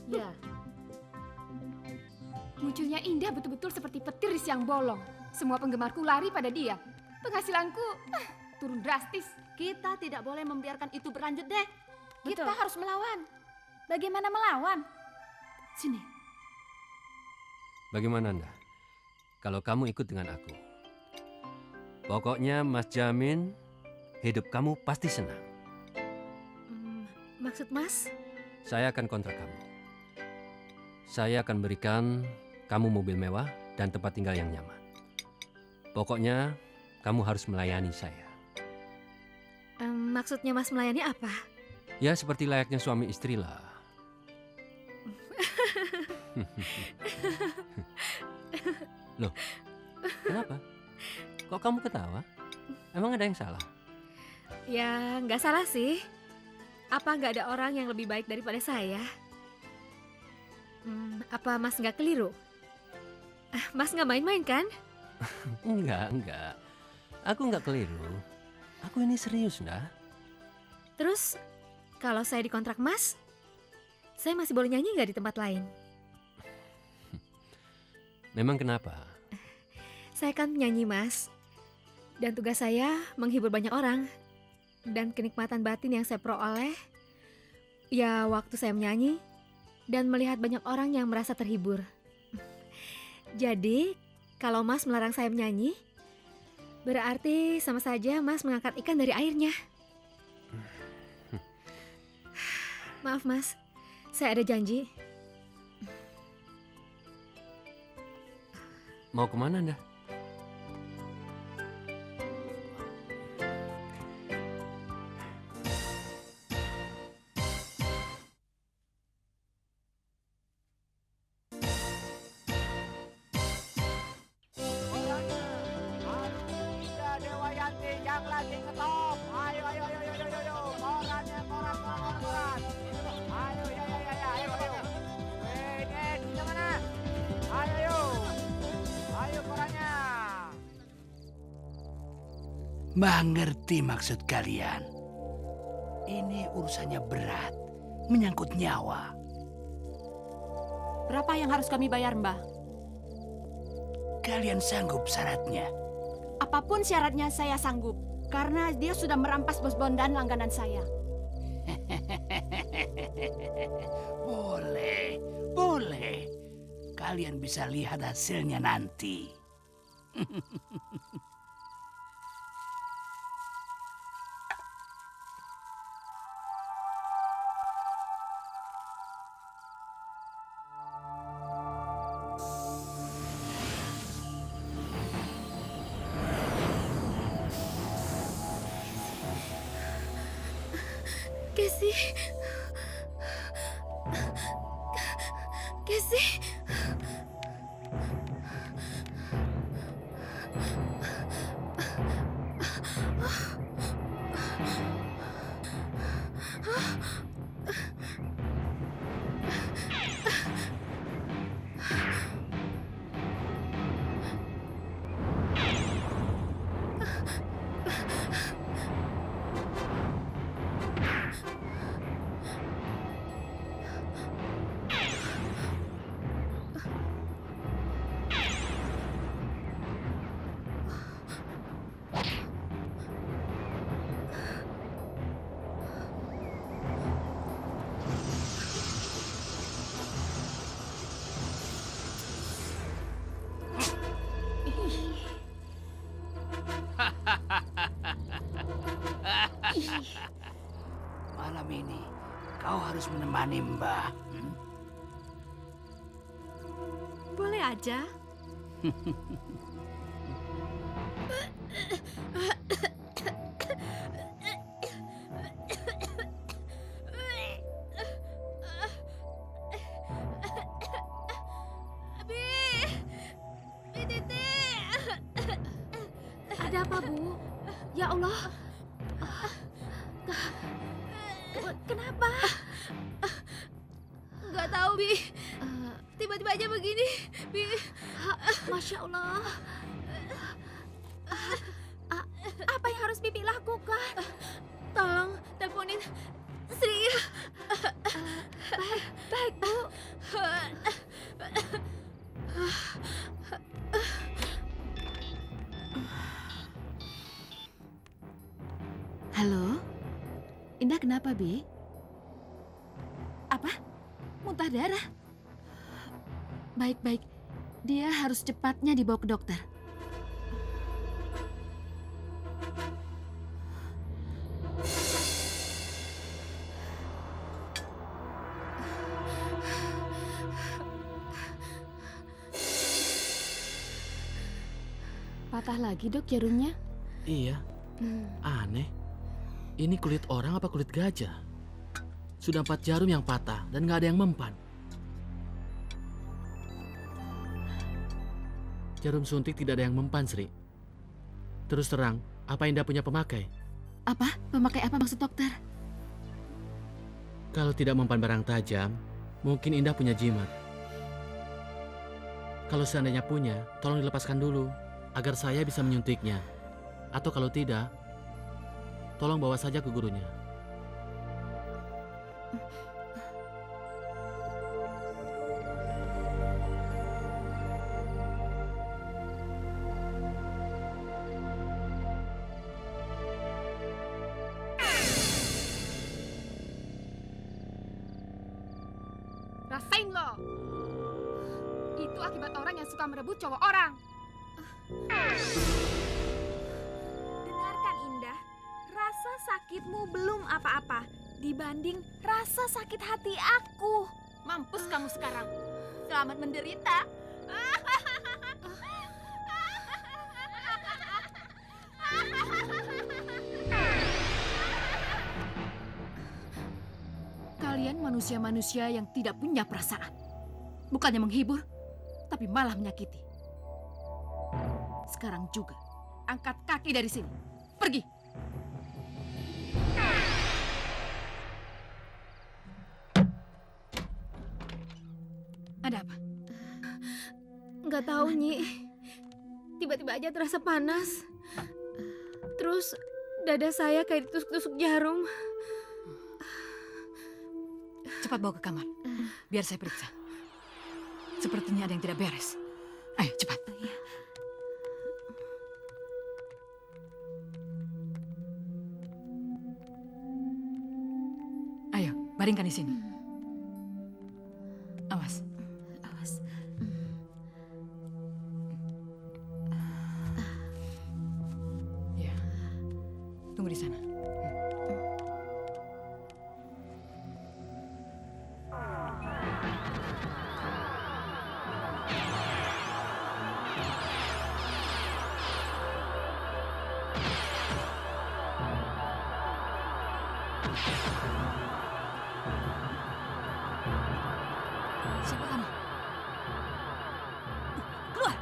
Ya. Munculnya Indah betul-betul seperti petir di siang bolong. Semua penggemarku lari pada dia. Penghasilanku turun drastis. Kita tidak boleh membiarkan itu berlanjut deh. Kita Betul. harus melawan. Bagaimana melawan? Sini. Bagaimana Anda? Kalau kamu ikut dengan aku. Pokoknya Mas jamin hidup kamu pasti senang. Maksud Mas? Saya akan kontrak kamu. Saya akan berikan kamu mobil mewah dan tempat tinggal yang nyaman. Pokoknya kamu harus melayani saya. Maksudnya Mas melayani apa? Ya seperti layaknya suami istri lah. Loh, kenapa? Kok kamu ketawa? Emang ada yang salah? Ya, nggak salah sih. Apa nggak ada orang yang lebih baik daripada saya? Apa Mas nggak keliru? Mas nggak main-main kan? Enggak. Aku nggak keliru. Aku ini serius, Nda. Terus, kalau saya dikontrak Mas, saya masih boleh nyanyi nggak di tempat lain? Memang kenapa? Saya kan penyanyi Mas. Dan tugas saya menghibur banyak orang. Dan kenikmatan batin yang saya peroleh, ya waktu saya menyanyi dan melihat banyak orang yang merasa terhibur. Jadi, kalau Mas melarang saya menyanyi, berarti sama saja Mas mengangkat ikan dari airnya. Maaf Mas, saya ada janji. Mau kemana Anda? Yang lagi ngetop, ayo, koran. Ayo. Ini di mana? Ayo korannya. Mengerti maksud kalian? Ini urusannya berat, menyangkut nyawa. Berapa yang harus kami bayar, Mbah? Kalian sanggup syaratnya? Apapun syaratnya saya sanggup. Karena dia sudah merampas Bos Bondan langganan saya. Boleh. Kalian bisa lihat hasilnya nanti. Casey. Malam ini kau harus menemani Mbah. Boleh aja. Ada apa, Bu? Ya Allah. Kenapa? Nggak tahu, Bi. Tiba-tiba aja begini, Bi. Masya Allah. Apa yang harus Bibi lakukan? Tolong teleponin Sri ya. Baik, Bu. Halo? Indah kenapa, Bi? Apa? Muntah darah? Baik-baik. Dia harus cepatnya dibawa ke dokter. Patah lagi, Dok, jarumnya? Iya, aneh. Ini kulit orang apa kulit gajah? Sudah 4 jarum yang patah dan nggak ada yang mempan. Jarum suntik tidak ada yang mempan, Sri. Terus terang, apa Indah punya pemakai? Apa? Pemakai apa maksud dokter? Kalau tidak mempan barang tajam, mungkin Indah punya jimat. Kalau seandainya punya, tolong dilepaskan dulu, agar saya bisa menyuntiknya. Atau kalau tidak, tolong bawa saja ke gurunya. Rasain lo. Itu akibat orang yang suka merebut cowok orang. Dengarkan, Indah. Rasa sakitmu belum apa-apa dibanding rasa sakit hati aku. Mampus kamu sekarang. Selamat menderita. Kalian manusia-manusia yang tidak punya perasaan. Bukannya menghibur, tapi malah menyakiti. Sekarang juga, angkat kaki dari sini. Pergi. Ada apa? Nggak tahu, Nyi. Tiba-tiba aja terasa panas. Terus dada saya kayak ditusuk-tusuk jarum. Cepat bawa ke kamar, biar saya periksa. Sepertinya ada yang tidak beres. Ayo, cepat. Ayo, baringkan di sini. Awas. Awas. Ya, tunggu di sana. Siapa kamu? Keluar!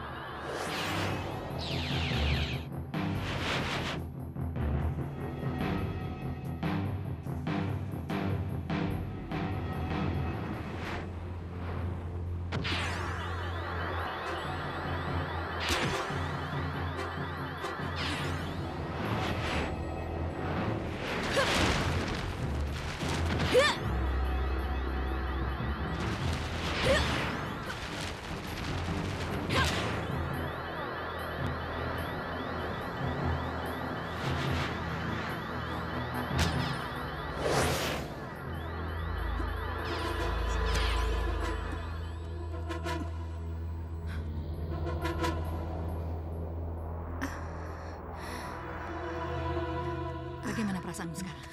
Bagaimana perasaanmu sekarang?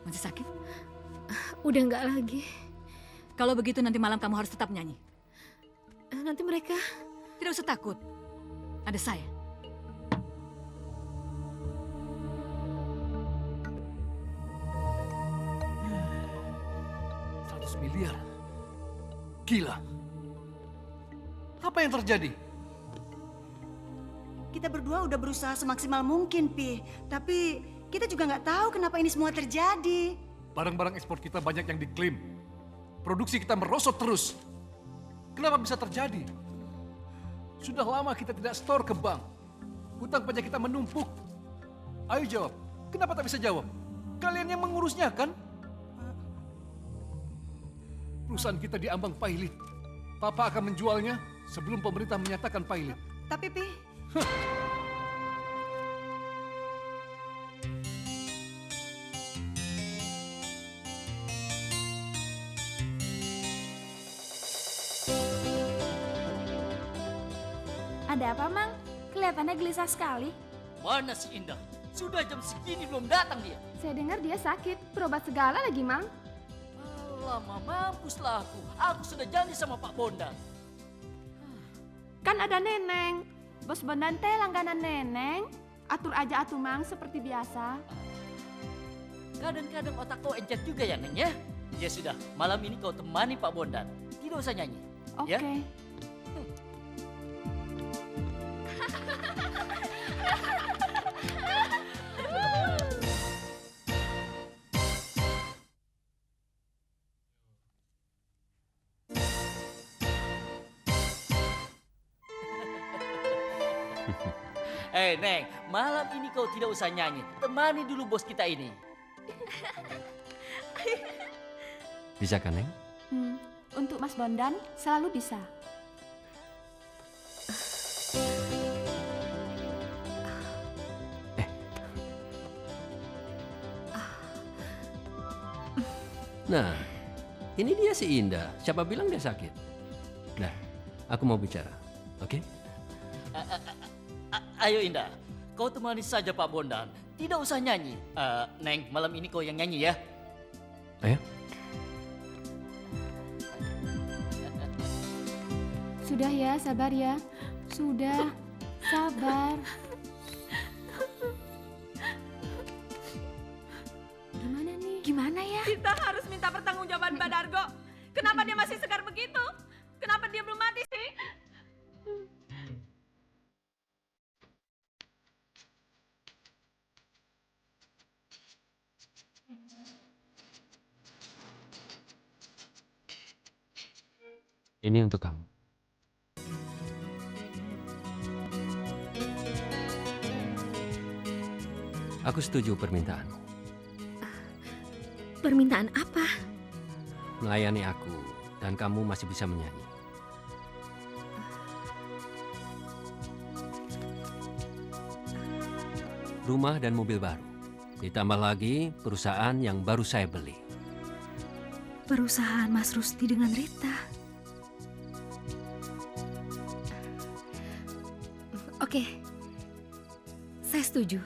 Masih sakit? Udah nggak lagi. Kalau begitu nanti malam kamu harus tetap nyanyi. Nanti mereka... Tidak usah takut. Ada saya. Miliar. Gila. Apa yang terjadi? Kita berdua udah berusaha semaksimal mungkin, Pi. Tapi kita juga nggak tahu kenapa ini semua terjadi. Barang-barang ekspor kita banyak yang diklaim. Produksi kita merosot terus. Kenapa bisa terjadi? Sudah lama kita tidak store ke bank. Hutang pajak kita menumpuk. Ayo jawab. Kenapa tak bisa jawab? Kalian yang mengurusnya kan? Perusahaan kita diambang pailit. Papa akan menjualnya sebelum pemerintah menyatakan pailit. Tapi, Pi... Ada apa, Mang? Kelihatannya gelisah sekali. Mana si Indah? Sudah jam segini belum datang dia. Saya dengar dia sakit, berobat segala lagi, Mang. Lama mampuslah aku. Aku sudah janji sama Pak Bondan. Kan ada Neneng. Bos Bondan teh langganan Neneng. Atur aja atuh, Mang, seperti biasa. Kadang-kadang otak kau encet juga ya, Neng ya? Ya sudah, malam ini kau temani Pak Bondan. Tidak usah nyanyi. Oke. Ya? Neng, malam ini kau tidak usah nyanyi. Temani dulu bos kita ini. Bisa kan, Neng? Untuk Mas Bondan selalu bisa. Nah, ini dia si Indah. Siapa bilang dia sakit? Nah, aku mau bicara, oke? Ayo Indah, kau temani saja Pak Bondan. Tidak usah nyanyi. Neng, malam ini kau yang nyanyi ya. Ayo. Sudah ya, sabar ya. Sudah, sabar. Gimana nih? Gimana ya? Kita harus minta pertanggungjawaban Mbak Dargo. Kenapa dia masih segar begitu? Kenapa dia belum mati sih? Ini untuk kamu. Aku setuju permintaanmu. Permintaan apa? Melayani aku dan kamu masih bisa menyanyi. Rumah dan mobil baru. Ditambah lagi perusahaan yang baru saya beli. Perusahaan Mas Rusti dengan Rita. Oke, saya setuju.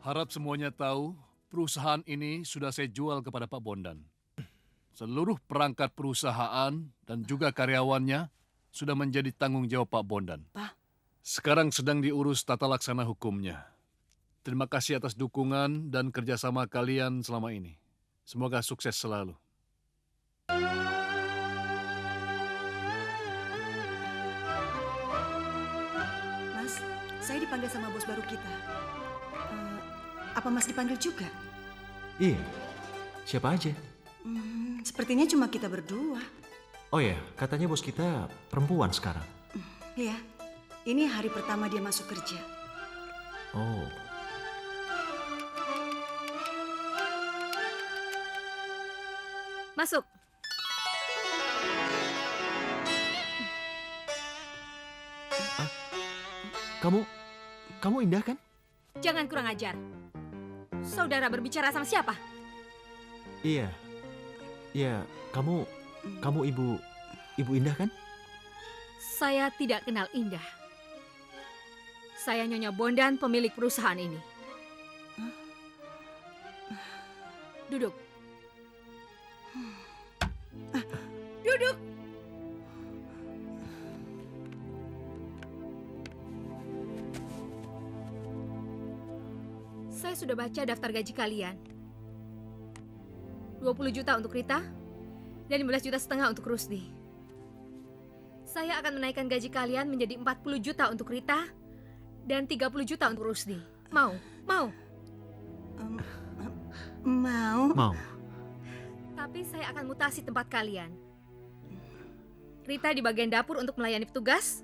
Harap semuanya tahu, perusahaan ini sudah saya jual kepada Pak Bondan. Seluruh perangkat perusahaan dan juga karyawannya sudah menjadi tanggung jawab Pak Bondan. Pak. Sekarang sedang diurus tata laksana hukumnya. Terima kasih atas dukungan dan kerjasama kalian selama ini. Semoga sukses selalu. Mas, saya dipanggil sama bos baru kita. Apa Mas dipanggil juga? Iya, siapa aja? Sepertinya cuma kita berdua. Oh ya, katanya bos kita perempuan sekarang. Iya, ini hari pertama dia masuk kerja. Oh. Masuk. Kamu Indah kan? Jangan kurang ajar. Saudara berbicara sama siapa? Iya, kamu ibu Indah kan? Saya tidak kenal Indah. Saya Nyonya Bondan, pemilik perusahaan ini. Duduk. Duduk. Saya sudah baca daftar gaji kalian. 20 juta untuk Rita dan 15,5 juta untuk Rusdi. Saya akan menaikkan gaji kalian menjadi 40 juta untuk Rita dan 30 juta untuk Rusdi. Mau? Mau? Mau. Mau. Tapi saya akan mutasi tempat kalian. Rita di bagian dapur untuk melayani petugas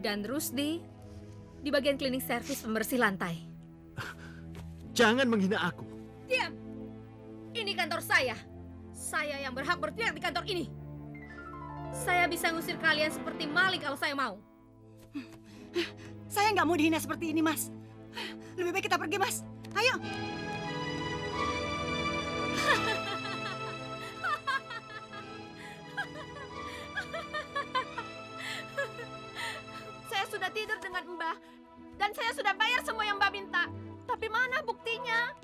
dan Rusdi di bagian cleaning service pembersih lantai. Jangan menghina aku. Diam! Ini kantor saya. Saya yang berhak bertindak di kantor ini. Saya bisa ngusir kalian seperti maling kalau saya mau. Saya nggak mau dihina seperti ini, Mas. Lebih baik kita pergi, Mas. Ayo. Saya sudah tidur dengan Mbah dan saya sudah bayar semua yang Mbah minta. Tapi mana buktinya?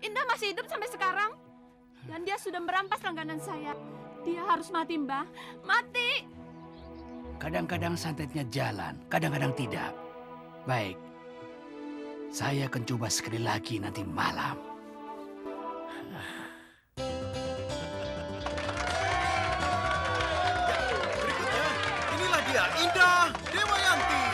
Indah masih hidup sampai sekarang dan dia sudah merampas langganan saya. Dia harus mati, Mbah. Mati. Kadang-kadang santetnya jalan, kadang-kadang tidak. Baik, saya akan coba sekali lagi nanti malam. Berikutnya, inilah dia Indah Dewayanti.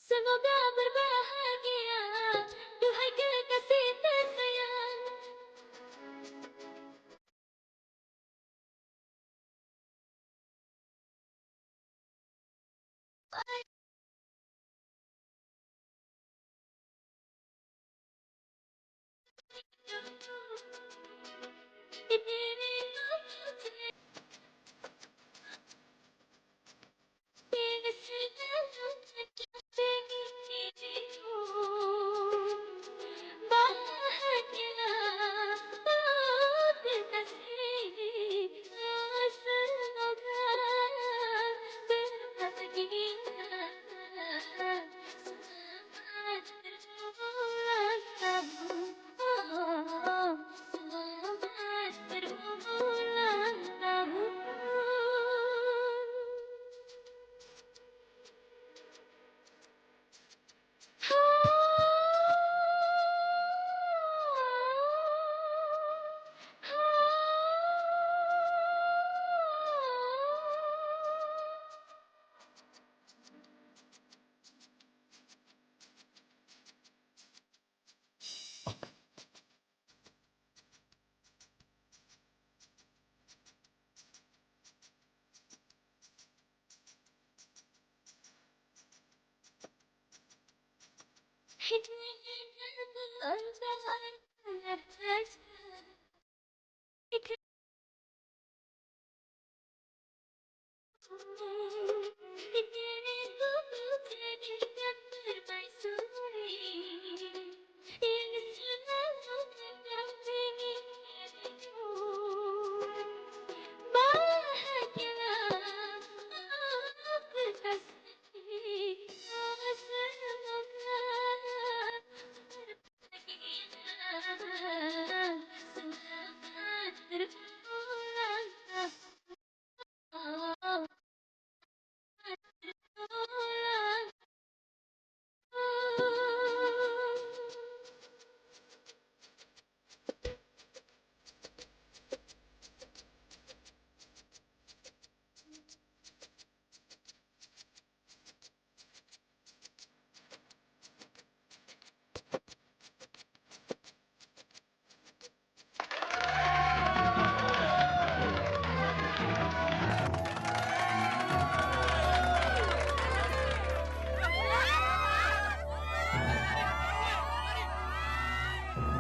Semoga berbahagia, duhai kekasih tersayang.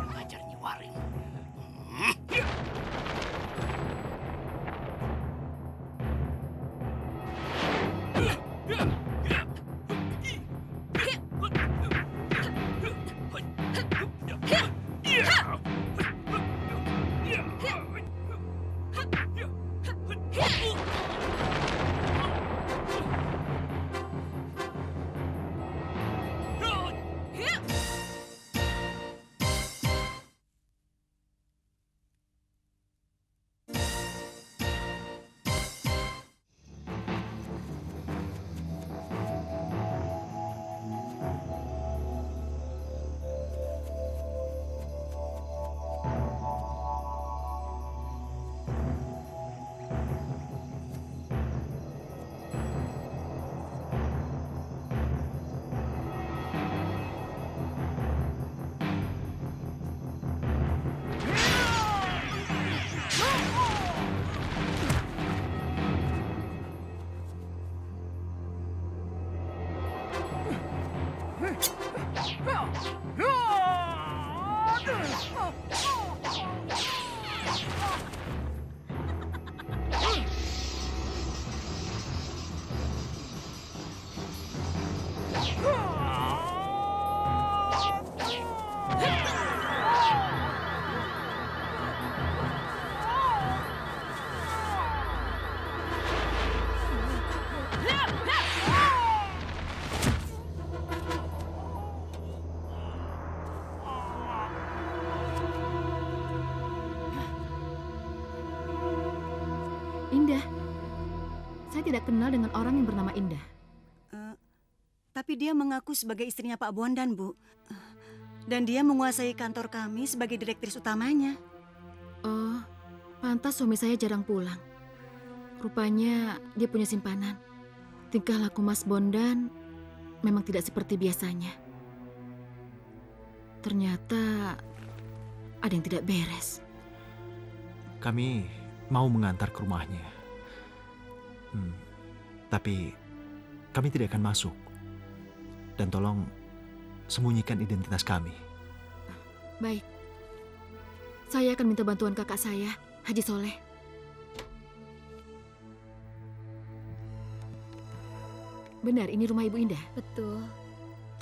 Ngajar nyiwaring. Indah. Saya tidak kenal dengan orang yang bernama Indah. Tapi dia mengaku sebagai istrinya Pak Bondan, Bu. Dan dia menguasai kantor kami sebagai direktris utamanya. Oh, pantas suami saya jarang pulang. Rupanya dia punya simpanan. Tingkah laku Mas Bondan memang tidak seperti biasanya. Ternyata ada yang tidak beres. Kami mau mengantar ke rumahnya. Tapi kami tidak akan masuk. Dan tolong sembunyikan identitas kami. Baik. Saya akan minta bantuan kakak saya, Haji Soleh. Benar, ini rumah Ibu Indah? Betul.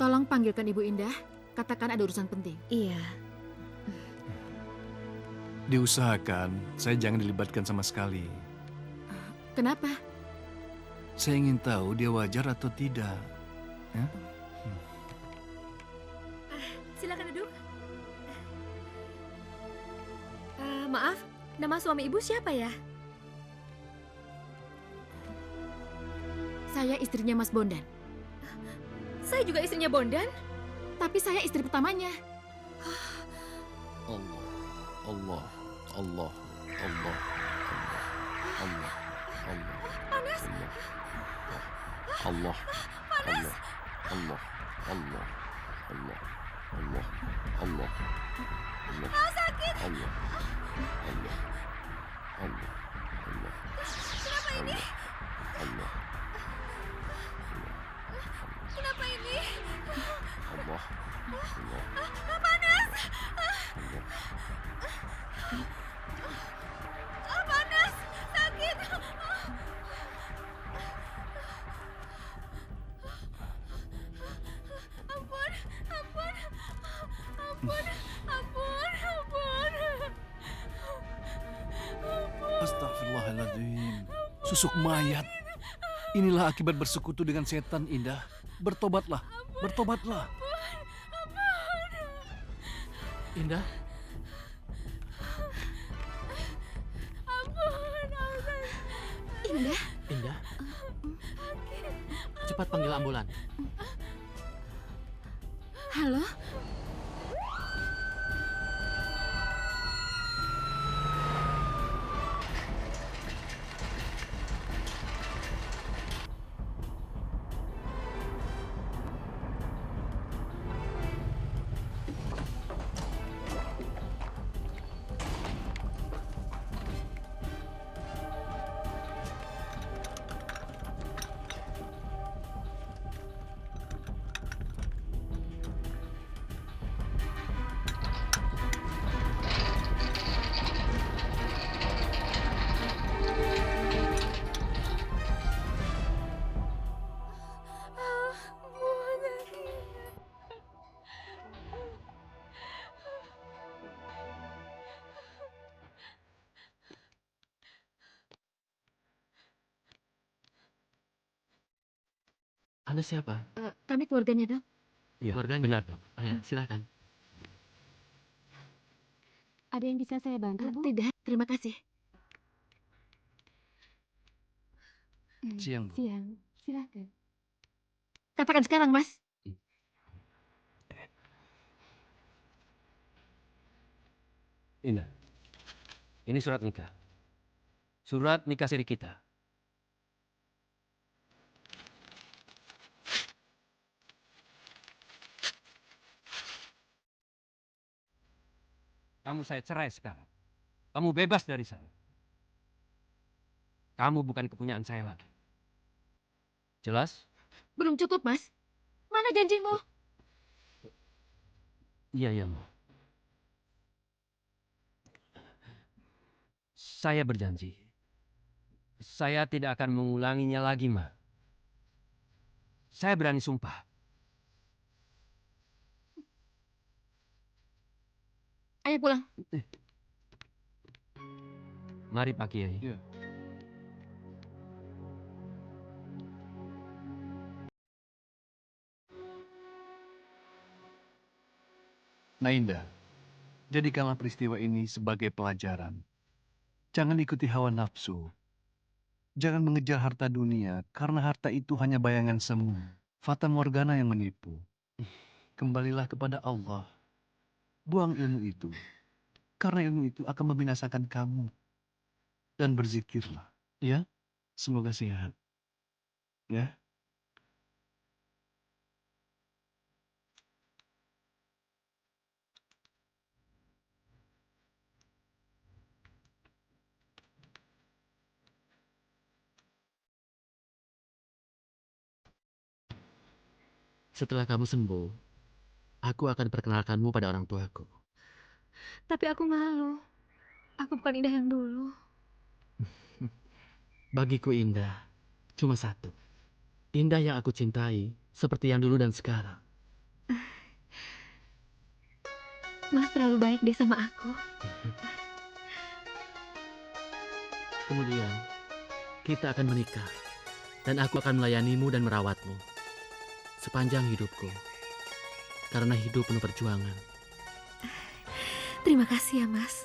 Tolong panggilkan Ibu Indah, katakan ada urusan penting. Iya. Diusahakan, saya jangan dilibatkan sama sekali. Kenapa? Saya ingin tahu dia wajar atau tidak. Ya? Silakan duduk. Maaf, nama suami ibu siapa ya? Saya istrinya Mas Bondan. Saya juga istrinya Bondan. Tapi saya istri pertamanya. Allah, Allah, Allah, Allah, Allah, Allah. Panas. Allah, Panas. Allah, Allah, Allah, Allah, Allah, Allah. Ah, sakit. Allah, Allah, Allah, Allah. Kenapa ini? Allah, Kenapa ini? Allah, Allah. Panas. Astagfirullahaladzim. Susuk mayat. Inilah akibat bersekutu dengan setan, Indah. Bertobatlah, bertobatlah. Indah, Indah, Indah. Cepat panggil ambulan. halo? Anda siapa? Kami keluarganya, Dok. Iya, keluarganya. Benar, Dok. Ayo, silakan. Ada yang bisa saya bantu, Bu? Tidak, terima kasih. Siang, Bu. Siang, silakan. Katakan sekarang, Mas. Indah, ini surat nikah. Surat nikah siri kita. Kamu saya cerai sekarang. Kamu bebas dari saya. Kamu bukan kepunyaan saya lagi. Jelas? Belum cukup, Mas. Mana janjimu? Iya, Ma. Saya berjanji. Saya tidak akan mengulanginya lagi, Ma. Saya berani sumpah. Ayo pulang. Mari, Pak Kiai. Nah, Indah, jadikanlah peristiwa ini sebagai pelajaran. Jangan ikuti hawa nafsu. Jangan mengejar harta dunia, karena harta itu hanya bayangan semu. Fata morgana yang menipu. Kembalilah kepada Allah. Buang ilmu itu, karena ilmu itu akan membinasakan kamu. Dan berzikirlah, ya. Semoga sehat. Ya. Setelah kamu sembuh, aku akan perkenalkanmu pada orang tuaku. Tapi aku malu. Aku bukan Indah yang dulu. Bagiku Indah cuma satu. Indah yang aku cintai, seperti yang dulu dan sekarang. Mas terlalu baik deh sama aku. Kemudian, kita akan menikah. Dan aku akan melayanimu dan merawatmu. Sepanjang hidupku. Karena hidup penuh perjuangan. Terima kasih ya, Mas.